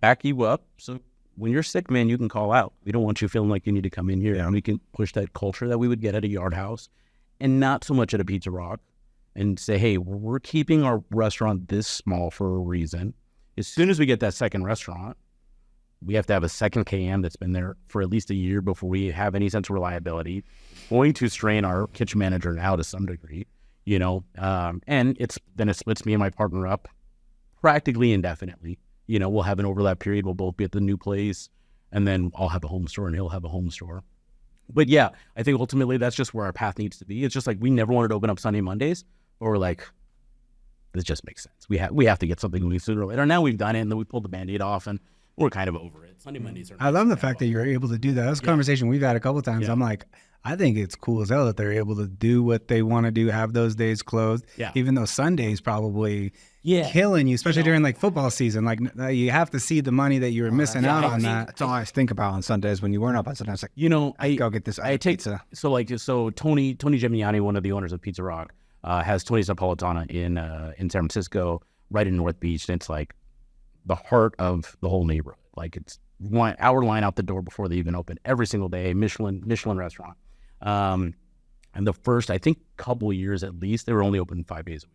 back you up. So when you're sick, man, you can call out. We don't want you feeling like you need to come in here. And we can push that culture that we would get at a Yard House and not so much at a Pizza Rock and say, hey, we're keeping our restaurant this small for a reason. As soon as we get that second restaurant, we have to have a second KM that's been there for at least a year before we have any sense of reliability. Going to strain our kitchen manager now to some degree, you know, and it splits me and my partner up practically indefinitely. You know, we'll have an overlap period. We'll both be at the new place, and then I'll have a home store and he'll have a home store. But yeah, I think ultimately that's just where our path needs to be. It's just like we never wanted to open up Sunday, Mondays, or we're like, this just makes sense. We have to get something moving sooner or later. Now we've done it, and then we pulled the Band-Aid off, and we're kind of over it. Sunday, Mondays are. I love the fact that you're able to do that. That's a conversation we've had a couple of times. Yeah. I'm like, I think it's cool as hell that they're able to do what they want to do, have those days closed. Yeah. Even though Sunday's probably killing you, especially during like football season. Like you have to see the money that you were missing out on that. That's all I think about on Sundays when you weren't up on Sundays. Like, You know, I go get this pizza. So Tony Gemignani, one of the owners of Pizza Rock, has Tony's Napolitana in San Francisco, right in North Beach, and it's like the heart of the whole neighborhood. Like it's 1 hour line out the door before they even open every single day. Michelin restaurant, and the first, I think, couple of years at least, they were only open 5 days a week.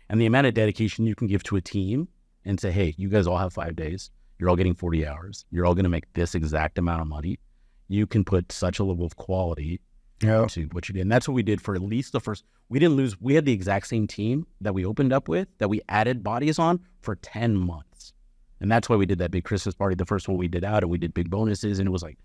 And the amount of dedication you can give to a team and say, hey, you guys all have 5 days. You're all getting 40 hours. You're all going to make this exact amount of money. You can put such a level of quality to what you did. And that's what we did for at least the first. We didn't lose. We had the exact same team that we opened up with, that we added bodies on for 10 months. And that's why we did that big Christmas party, the first one we did out, and we did big bonuses. And it was like,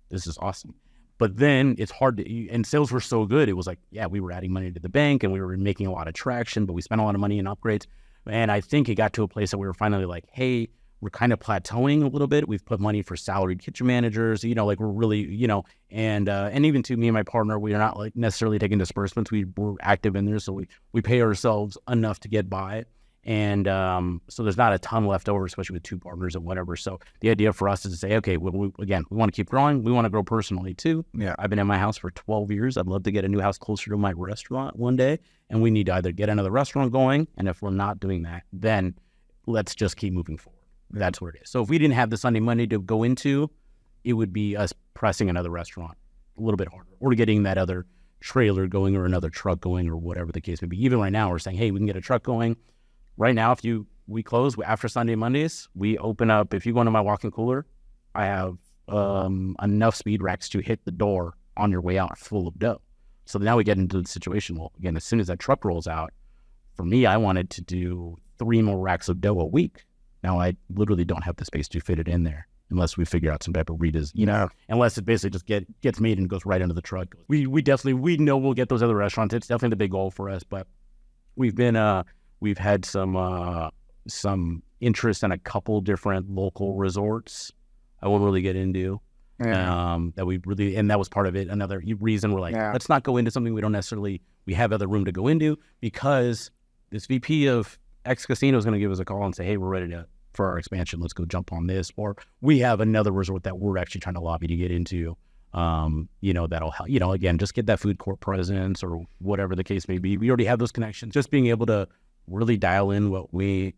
this is awesome. But then it's hard to, and sales were so good. It was like, yeah, we were adding money to the bank and we were making a lot of traction, but we spent a lot of money in upgrades. And I think it got to a place that we were finally like, hey, we're kind of plateauing a little bit. We've put money for salaried kitchen managers, you know, like we're really, you know, and even to me and my partner, we are not like necessarily taking disbursements. We're active in there. So we pay ourselves enough to get by. And so there's not a ton left over, especially with two partners and whatever. So the idea for us is to say, okay, we want to keep growing. We want to grow personally too. Yeah. I've been in my house for 12 years. I'd love to get a new house closer to my restaurant one day. And we need to either get another restaurant going. And if we're not doing that, then let's just keep moving forward. That's what it is. So if we didn't have the Sunday, Monday to go into, it would be us pressing another restaurant a little bit harder, or getting that other trailer going or another truck going or whatever the case may be. Even right now, we're saying, hey, we can get a truck going. Right now, we close after Sunday, Mondays, we open up. If you go into my walk-in cooler, I have enough speed racks to hit the door on your way out full of dough. So now we get into the situation. Well, again, as soon as that truck rolls out, for me, I wanted to do 3 more racks of dough a week. Now I literally don't have the space to fit it in there unless we figure out some type of redes, you know, unless it basically just gets made and goes right into the truck. We know we'll get those other restaurants. It's definitely the big goal for us, but we've had some interest in a couple different local resorts. I won't really get into that was part of it. Another reason we're like, let's not go into something we have other room to go into, because this VP of X Casino is going to give us a call and say, hey, we're ready for our expansion. Let's go jump on this. Or we have another resort that we're actually trying to lobby to get into. You know, that'll help, you know, again, just get that food court presence or whatever the case may be. We already have those connections. Just being able to really dial in what we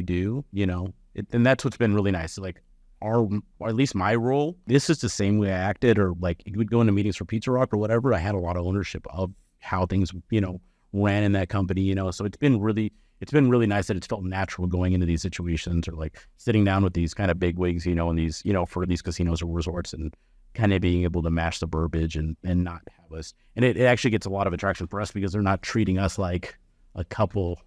do, you know, and that's what's been really nice. Like or at least my role, this is the same way I acted, or like you would go into meetings for Pizza Rock or whatever. I had a lot of ownership of how things, you know, ran in that company, you know, so it's been really nice that it's felt natural going into these situations, or like sitting down with these kind of big wigs, you know, and these, you know, for these casinos or resorts, and kind of being able to match the verbiage and not have us. And it actually gets a lot of attraction for us because they're not treating us like a couple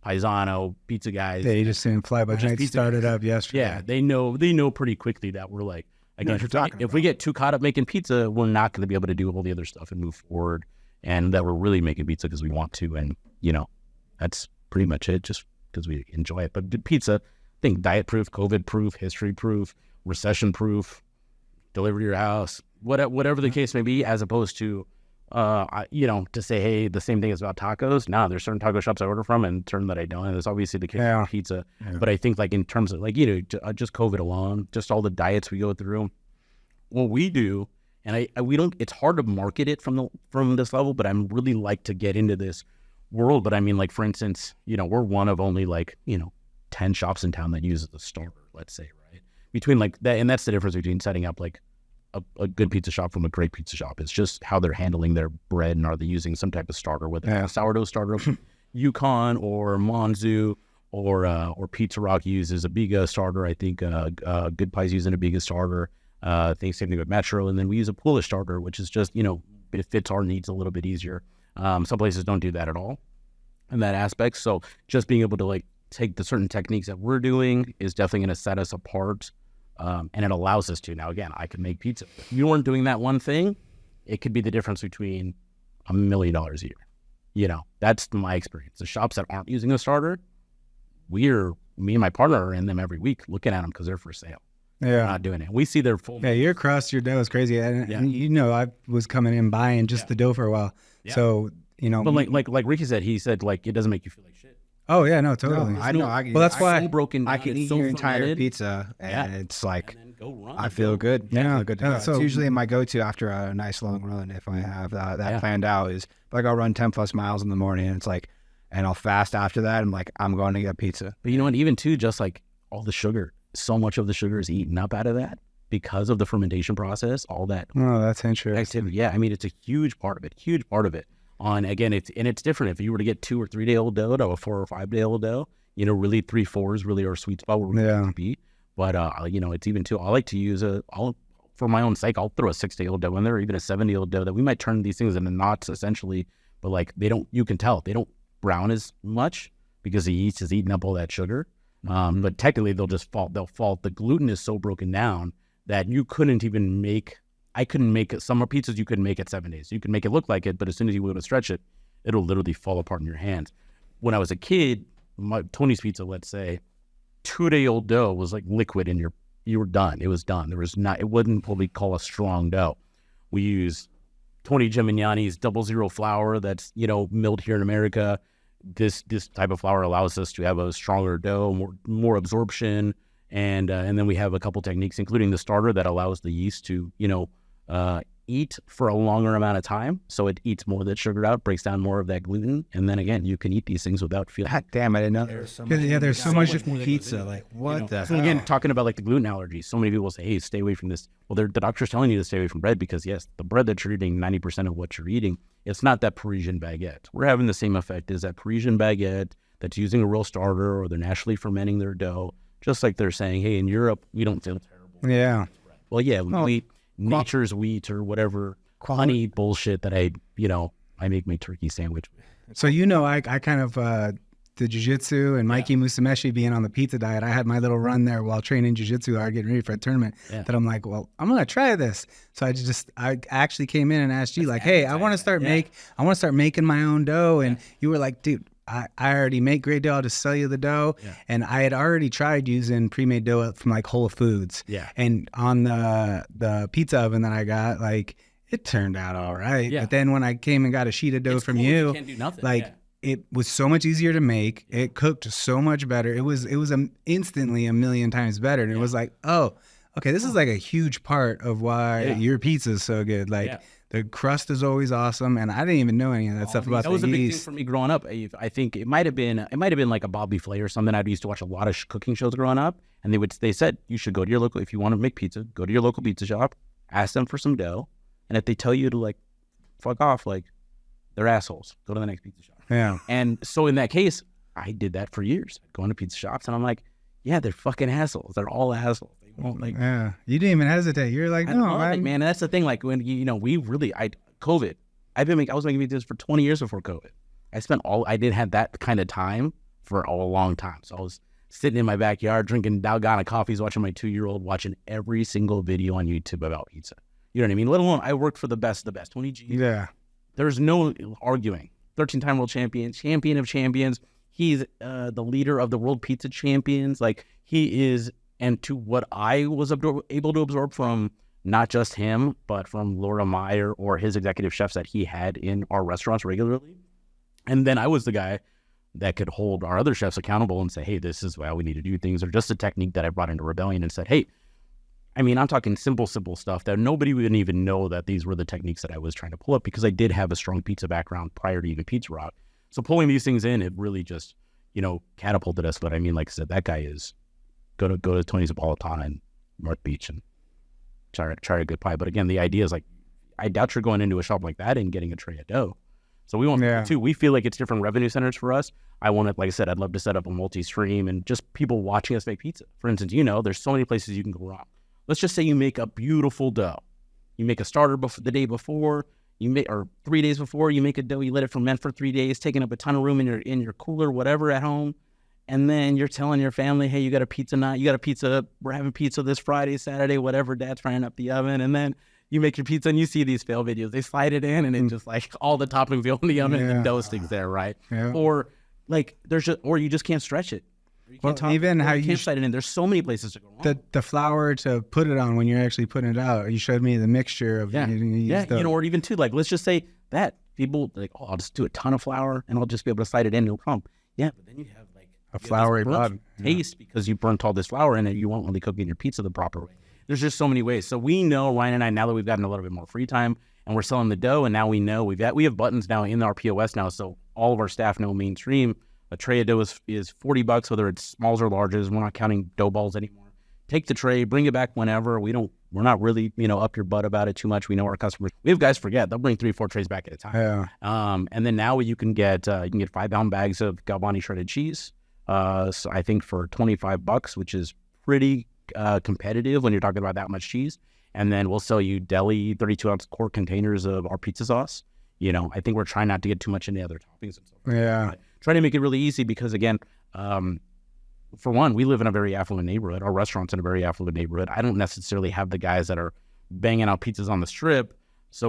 paisano pizza guys. Yeah, you just seen Fly By Night started up yesterday. Yeah, they know pretty quickly that we're like, again, if we get too caught up making pizza, we're not going to be able to do all the other stuff and move forward, and that we're really making pizza because we want to. And, you know, that's pretty much it, just because we enjoy it. But pizza, I think diet proof, COVID proof, history proof, recession proof, deliver to your house, whatever the case may be, as opposed to, you know, to say, hey, the same thing is about tacos. No, there's certain taco shops I order from and certain that I don't. And there's obviously the case with pizza. Yeah. But I think like in terms of like, you know, just COVID alone, just all the diets we go through, what we do, and we don't, it's hard to market it from this level, but I'm really like to get into this world. But I mean, like, for instance, you know, we're one of only like, you know, 10 shops in town that uses the starter, let's say, right? between like that, and that's the difference between setting up like a good pizza shop from a great pizza shop. It's just how they're handling their bread, and are they using some type of starter, whether it's a sourdough starter, Yukon or Monzu, or Pizza Rock uses a Biga starter. I think Good Pie's using a Biga starter. I think same thing with Metro, and then we use a Polish starter, which is just, you know, it fits our needs a little bit easier. Some places don't do that at all in that aspect. So just being able to like take the certain techniques that we're doing is definitely going to set us apart. And it allows us to. Now, again, I could make pizza. If you weren't doing that one thing, it could be the difference between $1 million a year. You know, that's my experience. The shops that aren't using a starter, me and my partner are in them every week looking at them because they're for sale. Yeah. They're not doing it. We see their full. Yeah, your crust, your dough is crazy. And you know, I was coming in buying just the dough for a while. Yeah. So, you know. But like Ricky said, he said, like, it doesn't make you feel like shit. Oh, yeah, no, totally. No, I know. Well, that's why broken. I can eat your entire pizza, and it's like, and then go run. I feel good. Yeah. I feel good to go. So it's usually my go-to after a nice long run, if I have that planned out, is like I'll run 10 plus miles in the morning, and it's like, and I'll fast after that. I'm like, I'm going to get pizza. But you know what? Even too, just like all the sugar, so much of the sugar is eaten up out of that because of the fermentation process. All that. Oh, that's interesting. Activity. Yeah, I mean, it's a huge part of it. Huge part of it. On again, it's different. If you were to get 2 or 3 day old dough to a 4 or 5 day old dough, you know, really 3, 4 is really our sweet spot where we want to be. But you know, it's even too. I like to use for my own sake, I'll throw a 6 day old dough in there, or even a 7 day old dough that we might turn these things into knots essentially. But like they don't, you can tell they don't brown as much because the yeast is eating up all that sugar. But technically they'll just fall. They'll fall. The gluten is so broken down that you couldn't even make. I couldn't make it. Some pizzas you couldn't make at 7 days. You can make it look like it, but as soon as you go to stretch it, it'll literally fall apart in your hands. When I was a kid, Tony's Pizza, let's say, 2 day old dough was like liquid in you were done. It was done. It wasn't what we call a strong dough. We use Tony Gemignani's 00 flour that's, you know, milled here in America. This type of flour allows us to have a stronger dough, more absorption, and then we have a couple techniques, including the starter, that allows the yeast to, you know, eat for a longer amount of time, so it eats more of that sugar out, breaks down more of that gluten, and then again you can eat these things without feeling. God damn, I didn't know there was so much. Yeah, there's so much pizza. Like what, you know, the so hell? again, talking about like the gluten allergies, so many people say, hey, stay away from this. Well, the doctor's telling you to stay away from bread because yes, the bread that you're eating, 90% of what you're eating, it's not that Parisian baguette. We're having the same effect as that Parisian baguette that's using a real starter, or they're naturally fermenting their dough, just like they're saying, hey, in Europe we don't feel terrible. Yeah. Well, yeah, we nature's wheat or whatever honey bullshit that I make my turkey sandwich with. So, you know, I kind of the jiu-jitsu and Mikey Musumeci being on the pizza diet, I had my little run there while training jiu-jitsu or getting ready for a tournament that I'm like, well, I'm going to try this. So I actually came in and asked you like, hey, I want to start making my own dough. And you were like, dude, I already make great dough. I'll just sell you the dough. Yeah. And I had already tried using pre-made dough from like Whole Foods. Yeah. And on the pizza oven that I got, like, it turned out all right. Yeah. But then when I came and got a sheet of dough from you can't do nothing. Like it was so much easier to make. It cooked so much better. It was instantly a million times better. And it was like, oh, okay, this is like a huge part of why your pizza is so good. Like the crust is always awesome. And I didn't even know any of that stuff about the yeast. That was a big thing for me growing up. I think it might have been like a Bobby Flay or something. I used to watch a lot of cooking shows growing up, and they said you should go to your local, if you want to make pizza, go to your local pizza shop, ask them for some dough. And if they tell you to like fuck off, like they're assholes. Go to the next pizza shop. Yeah. And so in that case, I did that for years. Going to pizza shops, and I'm like, yeah, they're fucking assholes. They're all assholes. They won't like. Yeah. You didn't even hesitate. You're like, no, man. And that's the thing. Like when COVID. I was making pizzas for 20 years before COVID. I didn't have that kind of time for a long time. So I was sitting in my backyard drinking Dalgona coffees, watching my 2-year-old, watching every single video on YouTube about pizza. You know what I mean? Let alone I worked for the best, Tony G. Yeah. There's no arguing. 13-time world champion of champions. He's the leader of the world pizza champions. Like he is, and to what I was able to absorb from not just him, but from Laura Meyer or his executive chefs that he had in our restaurants regularly. And then I was the guy that could hold our other chefs accountable and say, hey, this is how we need to do things, or just a technique that I brought into Rebellion and said, hey, I mean, I'm talking simple stuff that nobody would even know that these were the techniques that I was trying to pull up, because I did have a strong pizza background prior to even Pizza Rock. So pulling these things in, it really just, catapulted us. But I mean, like I said, that guy is go to Tony Zapolitano and North Beach and try a good pie. But again, the idea is like, I doubt you're going into a shop like that and getting a tray of dough. So we want too. We feel like it's different revenue centers for us. I want to, like I said, I'd love to set up a multi-stream and just people watching us make pizza. For instance, there's so many places you can go wrong. Let's just say you make a beautiful dough. You make a starter the day before, or 3 days before, you make a dough, you let it ferment for 3 days, taking up a ton of room in your cooler, whatever, at home. And then you're telling your family, hey, you got a pizza night, we're having pizza this Friday, Saturday, whatever, dad's frying up the oven. And then you make your pizza and you see these fail videos. They slide it in and it just like all the toppings go in the oven and the dough sticks there, right? Yeah. Or like or you just can't stretch it. You can't slide it in. There's so many places to go wrong. The flour to put it on when you're actually putting it out. You showed me the mixture of or even too, like let's just say that people like, oh, I'll just do a ton of flour and I'll just be able to slide it in, no problem. Yeah, but then you have like a floury bottom taste because you burnt all this flour in it. You won't really cooking your pizza the proper way. There's just so many ways. So we know, Ryan and I, now that we've gotten a little bit more free time and we're selling the dough, and now we know we have buttons now in our POS now, so all of our staff know mainstream. A tray of dough is $40, whether it's smalls or larges. We're not counting dough balls anymore. Take the tray, bring it back whenever. We're not really, up your butt about it too much. We know our customers. We have guys forget. They'll bring 3-4 trays back at a time. Yeah. And then now you can get 5-pound bags of Galvani shredded cheese. So I think for $25, which is pretty competitive when you're talking about that much cheese. And then we'll sell you deli 32-ounce quart containers of our pizza sauce. I think we're trying not to get too much into other toppings and stuff. Yeah. Trying to make it really easy because, again, for one, we live in a very affluent neighborhood. Our restaurant's in a very affluent neighborhood. I don't necessarily have the guys that are banging out pizzas on the strip. So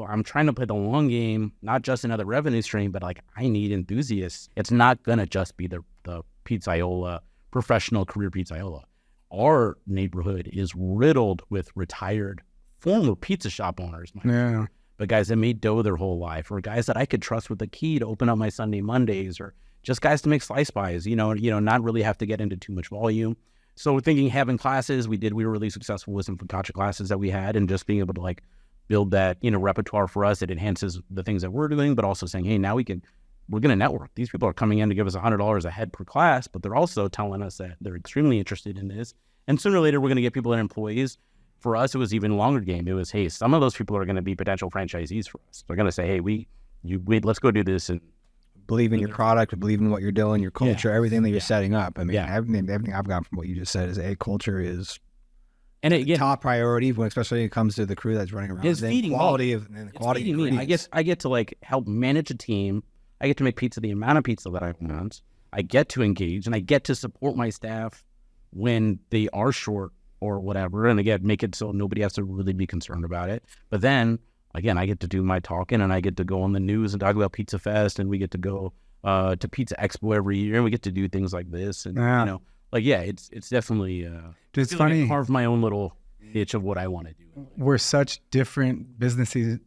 I'm trying to play the long game, not just another revenue stream, but like I need enthusiasts. It's not going to just be the pizzaiola, professional career pizzaiola. Our neighborhood is riddled with retired former pizza shop owners. But guys that made dough their whole life, or guys that I could trust with the key to open up my Sunday Mondays, or just guys to make slice pies, not really have to get into too much volume. So we're thinking having classes, we were really successful with some focaccia classes that we had, and just being able to like build that, repertoire for us. It enhances the things that we're doing, but also saying, hey, now we're going to network. These people are coming in to give us $100 a head per class, but they're also telling us that they're extremely interested in this. And sooner or later, we're going to get people that are employees. For us, it was even a longer game. It was, hey, some of those people are going to be potential franchisees for us. They're going to say, hey, let's go do this. And believe in your product, believe in what you're doing, your culture, everything that you're setting up. I mean, everything I've gotten from what you just said is, culture is top priority, especially when it comes to the crew that's running around. It's feeding quality me. I get to like help manage a team. I get to make pizza the amount of pizza that I want. I get to engage, and I get to support my staff when they are short or whatever, and again, make it so nobody has to really be concerned about it. But then, again, I get to do my talking, and I get to go on the news and talk about Pizza Fest, and we get to go to Pizza Expo every year, and we get to do things like this, and it's definitely it's funny. Like I carved my own little niche of what I want to do. We're such different businesses,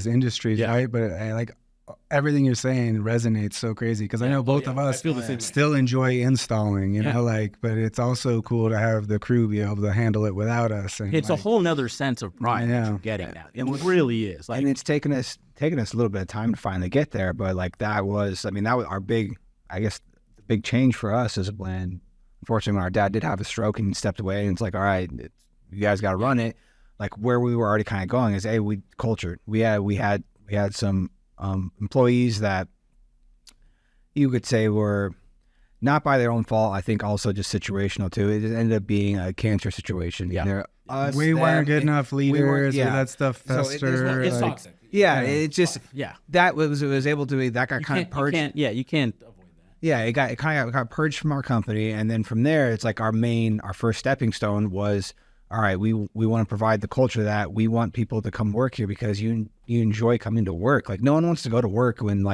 industries, right? But everything you're saying resonates so crazy because I know both of us still enjoy installing, but it's also cool to have the crew be able to handle it without us. And it's a whole nother sense of pride that you're getting that. It really is. And it's taken us a little bit of time to finally get there, but that was our big, the big change for us is when, unfortunately, when our dad did have a stroke and he stepped away, and it's like, all right, you guys got to run it. Like where we were already kind of going is, hey, we cultured. We had some employees that you could say were not by their own fault. I think also just situational too. It ended up being a cancer situation. Yeah, we weren't good enough leaders. We let stuff fester. It's toxic. It just that was able to be that got kind of purged. You can't avoid that. Yeah, it kind of got purged from our company, and then from there, it's like our first stepping stone was, all right, we want to provide the culture that we want people to come work here because you enjoy coming to work. Like no one wants to go to work when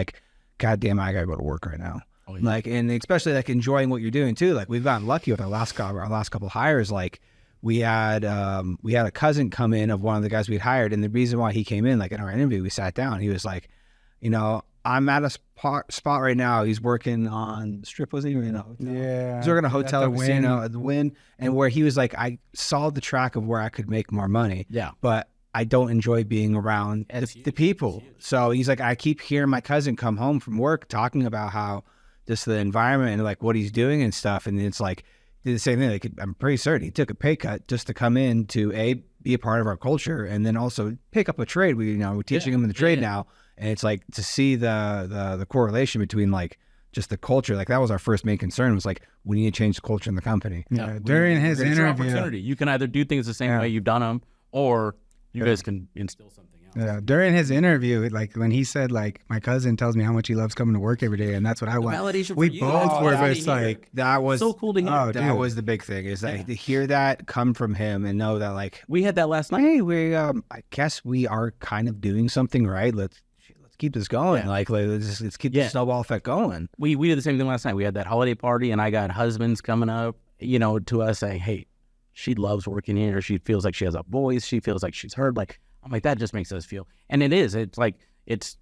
God damn, I gotta go to work right now. Oh, yeah. And especially enjoying what you're doing too. Like we've gotten lucky with our last couple hires. Like we had a cousin come in of one of the guys we'd hired, and the reason why he came in, in our interview, we sat down. He was like, I'm at a spot right now. He's working on the Strip, was he? Yeah. He's working a hotel casino at the Wynn, and where he was like, I saw the track of where I could make more money. Yeah. But I don't enjoy being around the people. So he's like, I keep hearing my cousin come home from work talking about how just the environment and what he's doing and stuff. And it's like, did the same thing. Like, I'm pretty certain he took a pay cut just to come in to be a part of our culture, and then also pick up a trade. We're teaching him in the trade now, and it's like to see the correlation between like just the culture. Like that was our first main concern, was like we need to change the culture in the company. Yeah, during his It's your interview, opportunity. You can either do things the same way you've done them, or you guys can instill something else. yeah, during his interview, like when he said, like, my cousin tells me how much he loves coming to work every day, and that's what I want. Validation for We you. both were That's just what I hear. like, That was So cool to hear. oh, that dude. was the big thing, is that to hear that come from him and know that like, We had that last night. hey, we I guess we are kind of doing something right. Let's keep this going. Yeah. Like let's keep Yeah. the snowball effect going. We did the same thing last night. We had that holiday party, and I got husbands coming up, to us saying, hey, she loves working here. She feels like she has a voice. She feels like she's heard. Like, I'm like, that just makes us feel. And it is. It's like, it's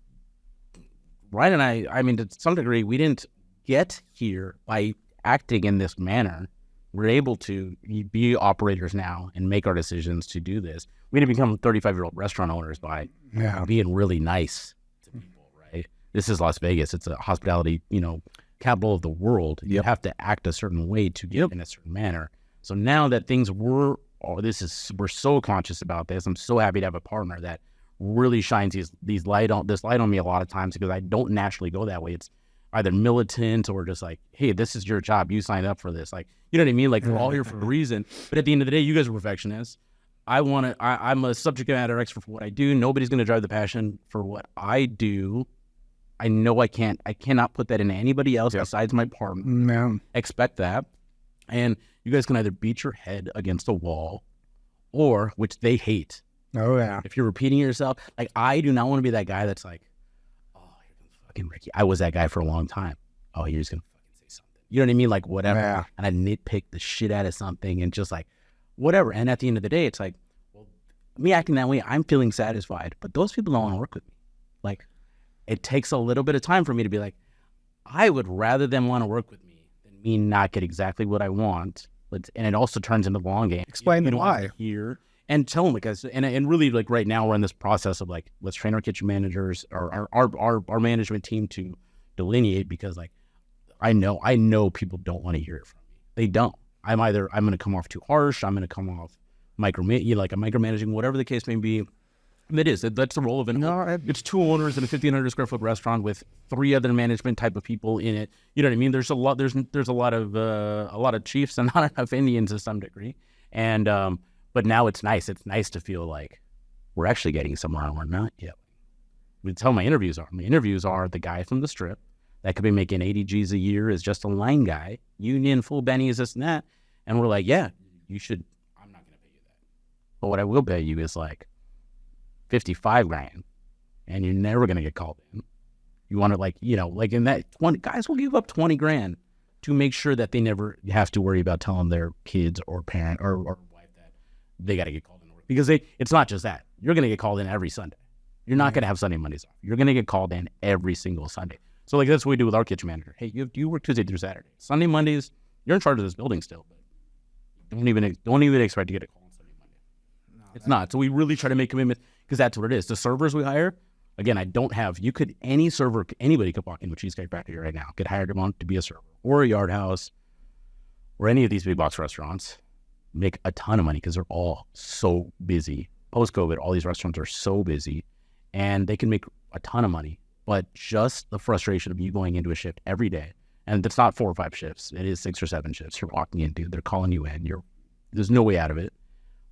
Ryan and I mean, to some degree, we didn't get here by acting in this manner. We're able to be operators now and make our decisions to do this. We didn't become 35-year-old restaurant owners by being really nice to people, right? This is Las Vegas. It's a hospitality, capital of the world. You have to act a certain way to get in a certain manner. So now that we're so conscious about this. I'm so happy to have a partner that really shines this light on me a lot of times, because I don't naturally go that way. It's either militant or just like, hey, this is your job. You signed up for this. Like, you know what I mean? Like, we're all here for a reason. But at the end of the day, you guys are perfectionists. I'm a subject matter expert for what I do. Nobody's going to drive the passion for what I do. I know I cannot put that into anybody else besides my partner. No. Expect that. And you guys can either beat your head against a wall, or, which they hate, Oh, yeah. if you're repeating yourself. Like, I do not want to be that guy that's like, oh, here comes fucking Ricky. I was that guy for a long time. Oh, you're just going to fucking say something. You know what I mean? Like, whatever. Yeah. And I nitpick the shit out of something and just like, whatever. And at the end of the day, it's like, well, me acting that way, I'm feeling satisfied. But those people don't want to work with me. Like, it takes a little bit of time for me to be like, I would rather them want to work with me than me not get exactly what I want. And it also turns into the long game. Explain You the don't want to why. hear and tell them, because and really, like, right now we're in this process of like, let's train our kitchen managers, our management team to delineate, because like I know people don't want to hear it from me. They don't. I'm going to come off too harsh. I'm going to come off micromanaging, whatever the case may be. It is. That's the role of it. It's two owners in a 1,500 square foot restaurant with 3 other management type of people in it. You know what I mean? There's a lot. There's a lot of chiefs and not enough Indians to some degree. And but now it's nice. It's nice to feel like we're actually getting somewhere and we're not yet. That's how my interviews are. My interviews are the guy from the strip that could be making 80 G's a year is just a line guy, union, full bennies, this and that. And we're like, yeah, you should. I'm not going to pay you that. But what I will pay you is like 55 grand, and you're never going to get called in. You want to like in that 20 guys will give up 20 grand to make sure that they never have to worry about telling their kids or parent or wife that they got to get called in to work, because it's not just that. You're going to get called in every Sunday. You're not going to have Sunday, Mondays off. You're going to get called in every single Sunday. So like, that's what we do with our kitchen manager. Hey, you work Tuesday through Saturday. Sunday, Mondays, you're in charge of this building still, but don't even expect to get a call on Sunday, Monday. It's not. So we really try to make commitment, because that's what it is. The servers we hire, again, anybody could walk into a Cheesecake Factory right now, get hired on to be a server, or a Yard House, or any of these big box restaurants, make a ton of money because they're all so busy. Post-COVID, all these restaurants are so busy, and they can make a ton of money. But just the frustration of you going into a shift every day, and it's not 4 or 5 shifts, it is 6 or 7 shifts you're walking into, they're calling you in, there's no way out of it.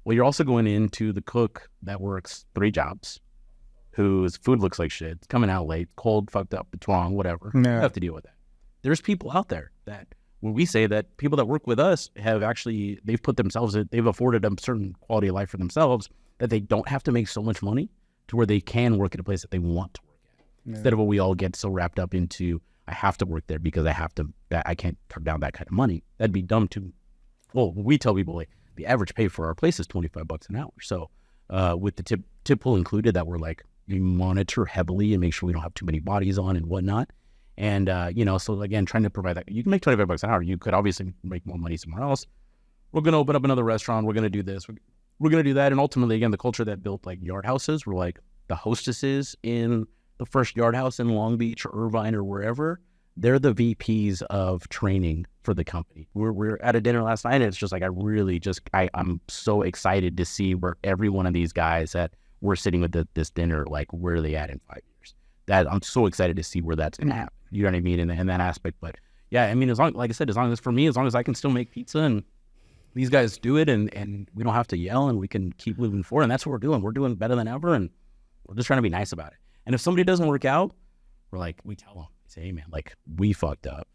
Well, you're also going into the cook that works 3 jobs, whose food looks like shit, it's coming out late, cold, fucked up, it's wrong, whatever. Yeah. You have to deal with that. There's people out there that, when we say that people that work with us they've afforded a certain quality of life for themselves, that they don't have to make so much money to where they can work at a place that they want to work at. Yeah. Instead of what we all get so wrapped up into, I have to work there because I can't turn down that kind of money. That'd be dumb too. Well, we tell people, like, the average pay for our place is $25 an hour. So with the tip pool included, that we're like, we monitor heavily and make sure we don't have too many bodies on and whatnot. And, so again, trying to provide that. You can make $25 an hour. You could obviously make more money somewhere else. We're going to open up another restaurant. We're going to do this. We're going to do that. And ultimately, again, the culture that built like Yard Houses, were like the hostesses in the first Yard House in Long Beach or Irvine or wherever, they're the VPs of training for the company. We're at a dinner last night, and it's just like I'm so excited to see where every one of these guys that we're sitting with this dinner, like where are they at in 5 years? That I'm so excited to see where that's gonna happen. You know what I mean in that aspect. But yeah, I mean, like I said, as long as I can still make pizza and these guys do it, and we don't have to yell, and we can keep moving forward, and that's what we're doing. We're doing better than ever, and we're just trying to be nice about it. And if somebody doesn't work out, we tell them, say, hey man, like we fucked up.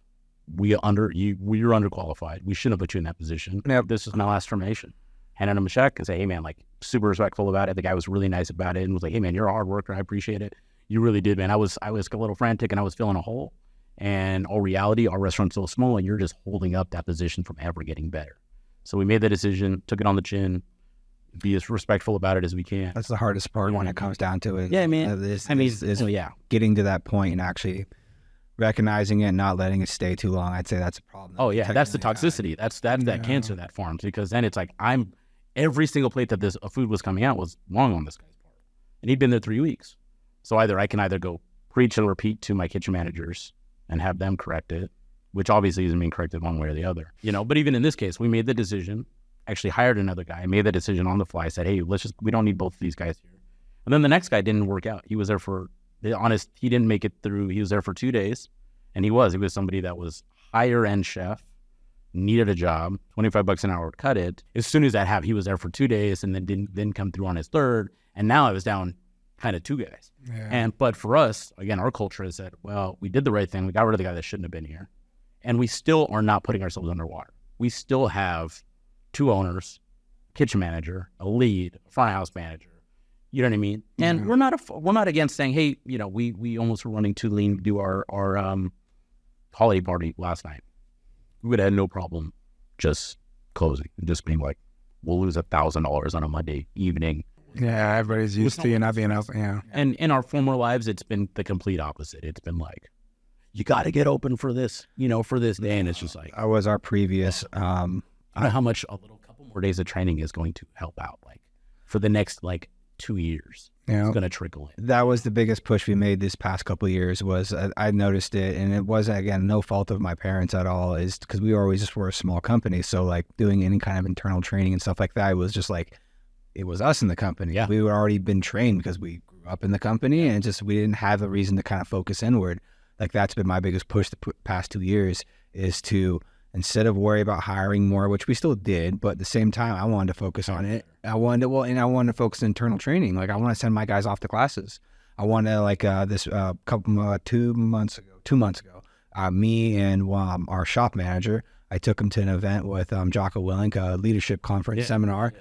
We're underqualified. We shouldn't have put you in that position. Yep. This is my last termination. Hand him a check and say, hey man, like super respectful about it. The guy was really nice about it and was like, hey man, you're a hard worker. I appreciate it. You really did, man. I was a little frantic and I was feeling a hole. And all reality, our restaurant's so small and you're just holding up that position from ever getting better. So we made the decision, took it on the chin, be as respectful about it as we can. That's the hardest part when it comes down to it. Yeah, man. Is yeah. getting to that point and actually recognizing it, not letting it stay too long. I'd say that's a problem. Oh yeah, that's the toxicity. That's that cancer that farms, because then it's like every single plate that this food was coming out was wrong on this guy's part, and he'd been there 3 weeks. So I can either go preach and repeat to my kitchen managers and have them correct it, which obviously isn't being corrected one way or the other, But even in this case, we made the decision. Actually hired another guy, made the decision on the fly, said, hey, we don't need both of these guys here. And then the next guy didn't work out. He was there he didn't make it through. He was there for 2 days, and he was somebody that was higher end chef, needed a job, $25 an hour would cut it. As soon as that happened, he was there for 2 days and then didn't come through on his third. And now I was down kind of 2 guys. Yeah. But for us, again, our culture is that, well, we did the right thing. We got rid of the guy that shouldn't have been here. And we still are not putting ourselves underwater. We still have 2 owners, kitchen manager, a lead, a front of house manager. You know what I mean? And we're not against saying, hey, we almost were running too lean to do our holiday party last night. We would have had no problem just closing and just being like, we'll lose $1,000 on a Monday evening. Yeah, everybody's used to you not being open. Yeah. And in our former lives, it's been the complete opposite. It's been like, you got to get open for this, for this day. And it's just like, I was our previous, I don't know how much a couple more days of training is going to help out, like for the next 2 years. Yeah. It's going to trickle in. That was the biggest push we made this past couple of years. Was I noticed it, and it wasn't, again, no fault of my parents at all, is because we always just were a small company. So doing any kind of internal training and stuff like that, it was just it was us in the company. Yeah. We had already been trained because we grew up in the company, and we didn't have a reason to kind of focus inward. That's been my biggest push the past 2 years, is to, instead of worry about hiring more, which we still did, but at the same time, I wanted to focus on it. I wanted to focus on internal training. I want to send my guys off to classes. I want to, 2 months ago, me and our shop manager, I took him to an event with Jocko Willink, a leadership conference seminar,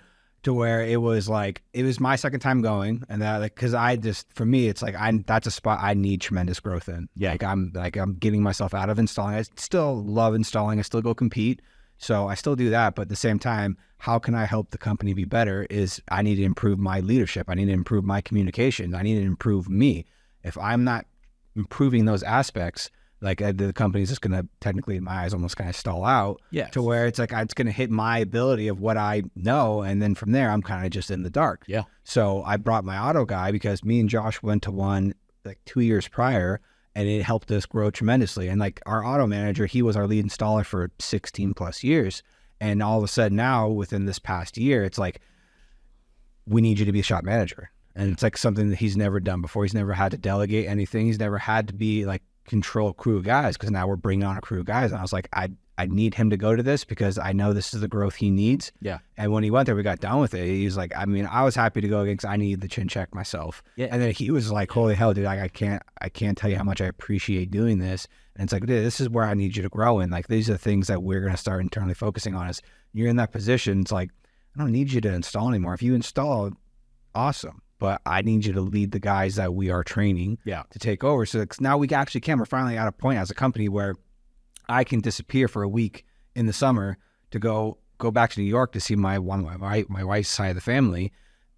to where it was my second time going, and that because for me it's that's a spot I need tremendous growth in. Yeah, I'm getting myself out of installing. I still love installing. I still go compete, so I still do that. But at the same time, how can I help the company be better? Is I need to improve my leadership. I need to improve my communication. I need to improve me. If I'm not improving those aspects, the company's just going to, technically in my eyes, almost kind of stall out. Yeah. To where it's it's going to hit my ability of what I know, and then from there I'm kind of just in the dark. Yeah. So I brought my auto guy because me and Josh went to one 2 years prior, and it helped us grow tremendously. And our auto manager, he was our lead installer for 16 plus years, and all of a sudden now within this past year, it's we need you to be a shop manager, and it's something that he's never done before. He's never had to delegate anything. He's never had to be control crew of guys, because now we're bringing on a crew of guys, and I was I need him to go to this because I know this is the growth he needs. Yeah. And when he went there, we got done with it. He was I was happy to go again because I needed the chin check myself. Yeah. And then he was holy hell, dude, I can't tell you how much I appreciate doing this. And it's dude, this is where I need you to grow in. These are the things that we're going to start internally focusing on. Is you're in that position, it's I don't need you to install anymore. If you install, awesome. But I need you to lead the guys that we are training to take over. So now we're finally at a point as a company where I can disappear for a week in the summer to go back to New York to see my wife's side of the family,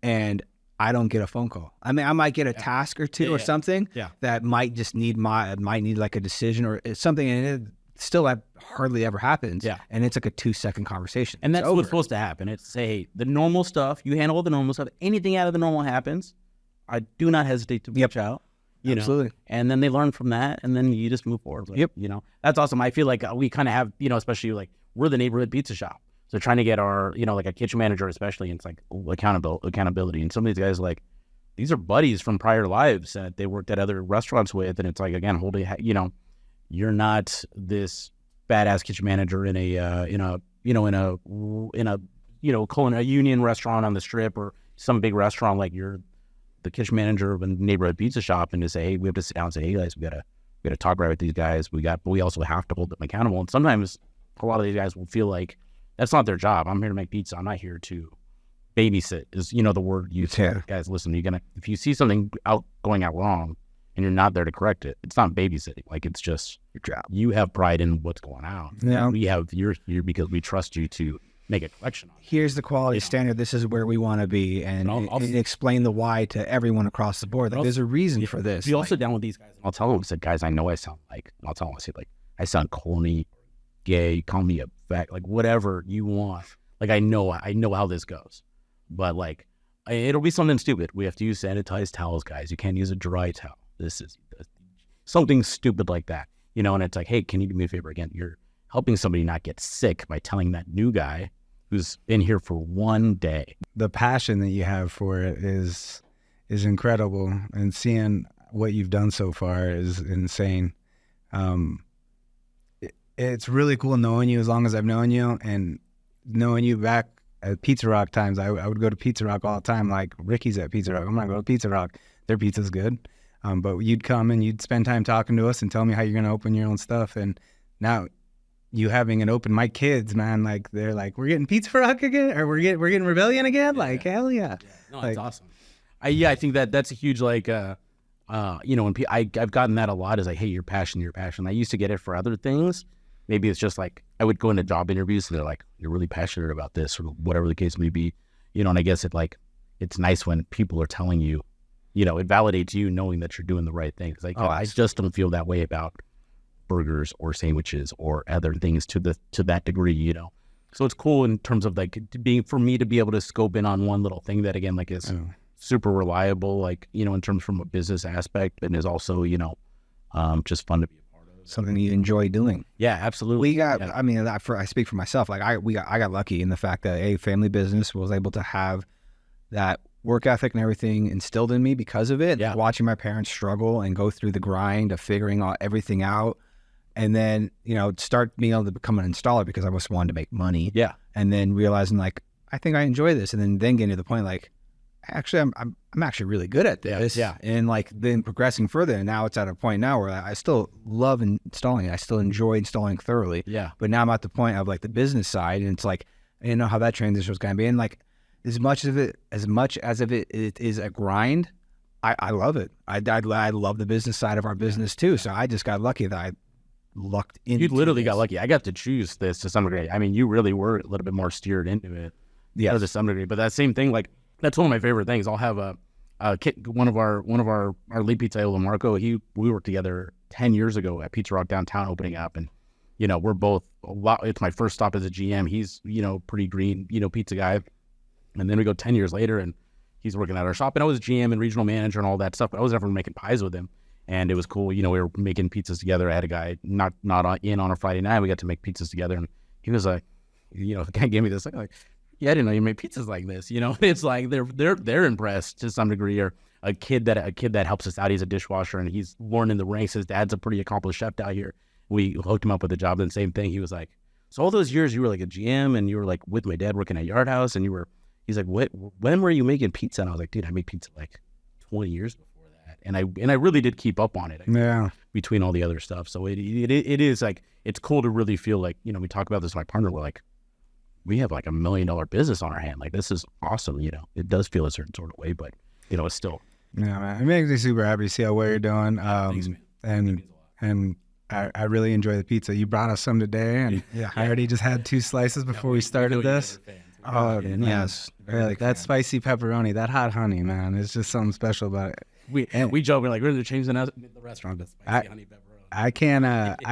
and I don't get a phone call. I might get a task or two or something that might just need a decision or something, and it still that hardly ever happens. Yeah. And it's a 2-second conversation. And that's what's supposed to happen. It's the normal stuff. You handle the normal stuff. Anything out of the normal happens, I do not hesitate to reach out. you know, Absolutely. and then they learn from that, and then you just move forward. Yep. You know, that's awesome. I feel like we kind of have, you know, especially like we're the neighborhood pizza shop. So trying to get our, you know, like a kitchen manager, especially, and it's like accountability. And some of these guys, like, these are buddies from prior lives that they worked at other restaurants with. And it's like, again, you know, you're not this badass kitchen manager in a union restaurant on the strip or some big restaurant. Like, you're the kitchen manager of a neighborhood pizza shop, and to say, hey, we have to sit down and say, hey guys, we gotta talk right with these guys. But we also have to hold them accountable. And sometimes a lot of these guys will feel like that's not their job. I'm here to make pizza. I'm not here to babysit, is, you know, the word you say. Guys, listen, if you see something going out wrong and you're not there to correct it, it's not babysitting. Like, it's just Your job. you have pride in what's going on. Yeah. You're here because we trust you to make a collection on it. Here's the quality standard. This is where we want to be, and explain the why to everyone across the board. Like, there's a reason for this. Be also down with these guys, and I'll tell them, I said, guys, I know I sound like, and I'll tell them, I say, like, I sound corny, gay, call me a fat, like, whatever you want. Like, I know how this goes, but like, it'll be something stupid. We have to use sanitized towels, guys. You can't use a dry towel. This is something stupid like that, you know. And it's like, hey, can you do me a favor? Again, you're helping somebody not get sick by telling that new guy who's been here for one day. The passion that you have for it is incredible, and seeing what you've done so far is insane. It's really cool knowing you as long as I've known you, and knowing you back at Pizza Rock times. I would go to Pizza Rock all the time. Like, Ricky's at Pizza Rock, I'm gonna go to Pizza Rock. Their pizza's good. But you'd come and you'd spend time talking to us and tell me how you're gonna open your own stuff. And now you having an open, my kids, man, like, they're like, we're getting Pizza Rock again, or we're getting Rebellion again. Like, hell yeah. No, like, it's awesome. I think that's a huge, like, you know, when I've gotten that a lot, is like, hey, your passion. I used to get it for other things. Maybe it's just like, I would go into job interviews and they're like, you're really passionate about this, or whatever the case may be, you know. And I guess it's nice when people are telling you, you know, it validates you knowing that you're doing the right thing. It's like, I just don't feel that way about burgers or sandwiches or other things to that degree, you know. So it's cool in terms of like for me to be able to scope in on one little thing that, again, like, is super reliable, like, you know, in terms from a business aspect, and is also, you know, just fun to be a part of. Something you enjoy doing. Yeah, absolutely. We got, I mean, I speak for myself. Like, I got lucky in the fact that a family business was able to have that work ethic and everything instilled in me because of it. Yeah. Watching my parents struggle and go through the grind of figuring everything out. And then, you know, start being able to become an installer because I just wanted to make money. Yeah. And then realizing, like, I think I enjoy this. And then getting to the point, like, actually, I'm actually really good at this. Yeah. And like, then progressing further. And now it's at a point now where I still love installing. I still enjoy installing thoroughly. Yeah. But now I'm at the point of like the business side, and it's like, I didn't know how that transition was going to be. And like, as much as it is a grind, I love it. I love the business side of our business too. So I just got lucky that I lucked into You literally got lucky. I got to choose this to some degree. I mean, you really were a little bit more steered into it. Yeah, to some degree. But that same thing, like, that's one of my favorite things. I'll have a kid, one of our lead pizza, Marco. We worked together 10 years ago at Pizza Rock downtown, opening up, and, you know, we're both a lot. It's my first stop as a GM. He's, you know, pretty green, you know, pizza guy. And then we go 10 years later, and he's working at our shop. And I was GM and regional manager and all that stuff, but I was never making pies with him. And it was cool. You know, we were making pizzas together. I had a guy not in on a Friday night. We got to make pizzas together. And he was like, you know, the guy gave me this, like, yeah, I didn't know you made pizzas like this. You know, it's like they're impressed to some degree. Or a kid that helps us out. He's a dishwasher, and he's learning the ranks. His dad's a pretty accomplished chef out here. We hooked him up with a job. Then same thing. He was like, so all those years you were like a GM, and you were like with my dad working at Yard House, and he's like, when were you making pizza? And I was like, dude, I made pizza like 20 years before that. And I really did keep up on it. Yeah. Between all the other stuff. So it is like, it's cool to really feel like, you know, we talk about this with my partner. We're like, we have like $1 million business on our hand. Like, this is awesome. You know, it does feel a certain sort of way, but, you know, it's still. Yeah, man. It makes me super happy to see how well you're doing. Thanks, man. And I really enjoy the pizza. You brought us some today, and I already just had 2 slices before we started this. Oh, man. Yes. Really, that spicy pepperoni, that hot honey, man, it's just something special about it. We joke, we're like, we're going to change the restaurant to spicy honey pepperoni. I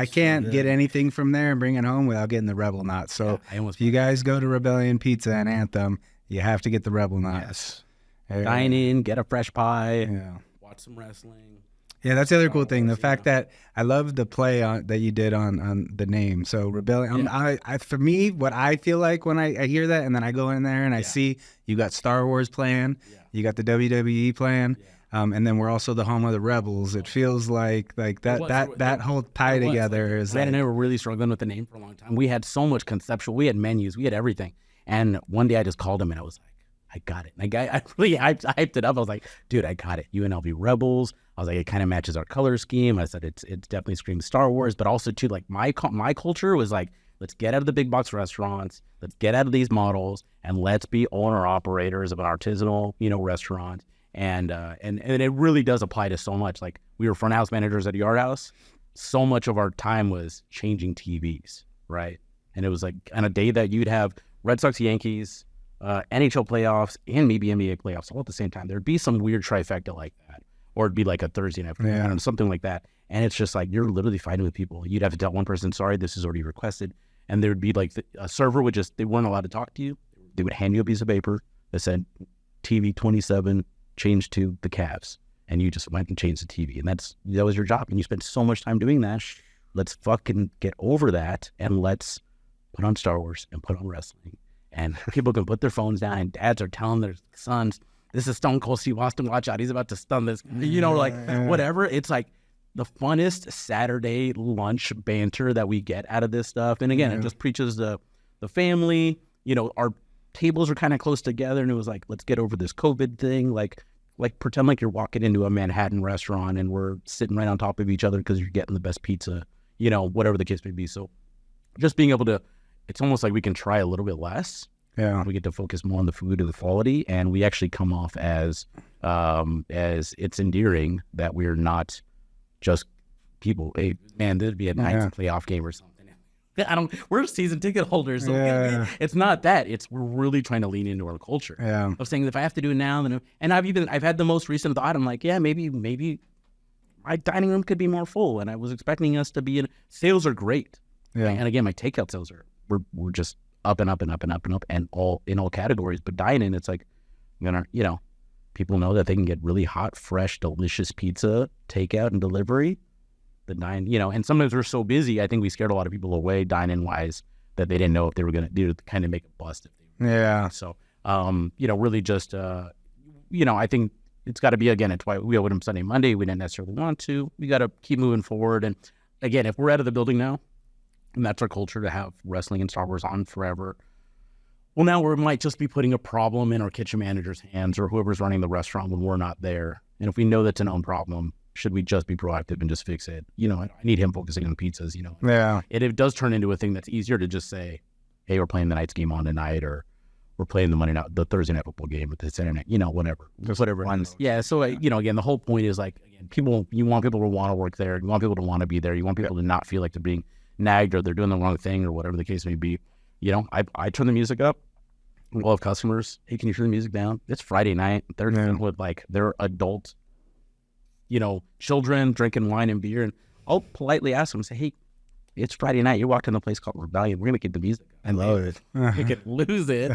can't get anything from there and bring it home without getting the Rebel Knots. So if you guys go to Rebellion Pizza and Anthem, you have to get the Rebel Knots. Yes. Dine in, get a fresh pie, Yeah. watch some wrestling. Yeah, that's the other cool thing. The fact that I love the play on that you did on the name. So Rebellion. I for me, what I feel like when I hear that, and then I go in there and I see you got Star Wars playing, you got the WWE playing, and then we're also the home of the Rebels. It feels like that whole tie together is. Brad and I were really struggling with the name for a long time. We had so much conceptual. We had menus. We had everything. And one day I just called him and I was like, I got it. And I really hyped it up. I was like, dude, I got it. UNLV Rebels. I was like, it kind of matches our color scheme. I said, it's definitely screams Star Wars, but also too, like my culture was like, let's get out of the big box restaurants. Let's get out of these models and let's be owner operators of an artisanal, restaurant. And it really does apply to so much. Like we were front house managers at Yard House. So much of our time was changing TVs, right? And it was like on a day that you'd have Red Sox, Yankees, NHL playoffs, and maybe NBA playoffs all at the same time. There'd be some weird trifecta like that. Or it'd be like a Thursday night, something like that. And it's just like you're literally fighting with people. You'd have to tell one person, sorry, this is already requested. And there'd be like a server would they weren't allowed to talk to you. They would hand you a piece of paper that said TV 27 changed to the Cavs. And you just went and changed the TV. And that was your job. And you spent so much time doing that. Let's fucking get over that and let's put on Star Wars and put on wrestling. And people can put their phones down and dads are telling their sons, this is Stone Cold Steve Austin, watch out, he's about to stun this, whatever. It's like the funnest Saturday lunch banter that we get out of this stuff. And again, it just preaches the family, our tables are kind of close together and it was like, let's get over this COVID thing. Like pretend like you're walking into a Manhattan restaurant and we're sitting right on top of each other because you're getting the best pizza, whatever the case may be. So just being able to, it's almost like we can try a little bit less. Yeah, we get to focus more on the food and the quality, and we actually come off as it's endearing that we're not just people. Hey, man, there'd be a nice playoff game or something. We're season ticket holders, so it's not that. We're really trying to lean into our culture. Yeah, of saying if I have to do it now, then and I've had the most recent thought. I'm like, maybe my dining room could be more full, and I was expecting us to be in. Sales are great, and again, my takeout sales we're just up and up and up and up and up and all in all categories. But dining, it's like, people know that they can get really hot, fresh, delicious pizza, takeout and delivery. And sometimes we're so busy, I think we scared a lot of people away dining wise that they didn't know if they were going to do kind of make a bust. So, really just, I think it's got to be, again, it's why we opened them Sunday, Monday. We didn't necessarily want to. We got to keep moving forward. And again, if we're out of the building now, and that's our culture to have wrestling and Star Wars on forever. Well, now we might just be putting a problem in our kitchen manager's hands or whoever's running the restaurant when we're not there. And if we know that's a known problem, should we just be proactive and just fix it? I need him focusing on pizzas, Yeah. It does turn into a thing that's easier to just say, hey, we're playing the Knights game on tonight, or we're playing the Thursday night football game with this internet, whatever. Just whatever it is. Yeah. So, again, the whole point is like, again, you want people to want to work there. You want people to want to be there. You want people to not feel like they're being nagged or they're doing the wrong thing or whatever the case may be. I turn the music up. We'll have customers, hey, can you turn the music down? It's Friday night. They're with their adult, children drinking wine and beer. And I'll politely ask them, say, hey, it's Friday night. You walked in a place called Rebellion. We're going to keep the music. I love it. You could lose it.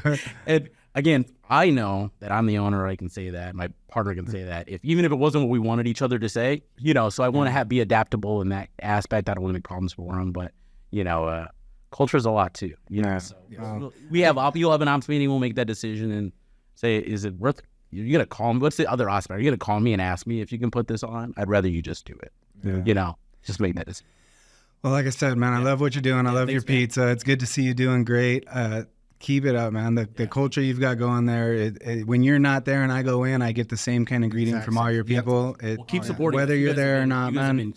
And again, I know that I'm the owner. I can say that. My partner can say that. Even if it wasn't what we wanted each other to say, so I want to be adaptable in that aspect. I don't want to make problems for them, but, culture is a lot too. So you'll have an ops meeting. We'll make that decision and say, is it worth, you're going to call me. What's the other aspect? Are you going to call me and ask me if you can put this on? I'd rather you just do it. Just make that decision. Well, like I said, man, I love what you're doing. I love your pizza. Man. It's good to see you doing great. Keep it up, man. The culture you've got going there. When you're not there and I go in, I get the same kind of greeting from all your people. We'll keep supporting whether you're there or not, man.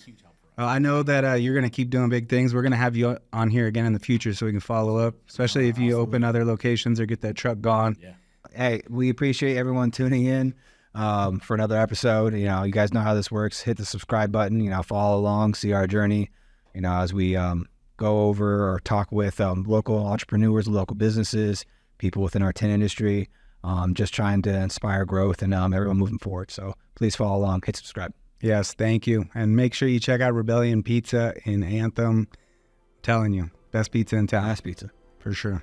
I know that you're going to keep doing big things. We're going to have you on here again in the future so we can follow up, especially if you open other locations or get that truck gone. Yeah. Hey, we appreciate everyone tuning in for another episode. You guys know how this works. Hit the subscribe button, follow along, see our journey, as we go over or talk with local entrepreneurs, local businesses, people within our tin industry, just trying to inspire growth and everyone moving forward. So please follow along, hit subscribe. Yes, thank you. And make sure you check out Rebellion Pizza in Anthem. I'm telling you, best pizza in town. Best pizza. For sure.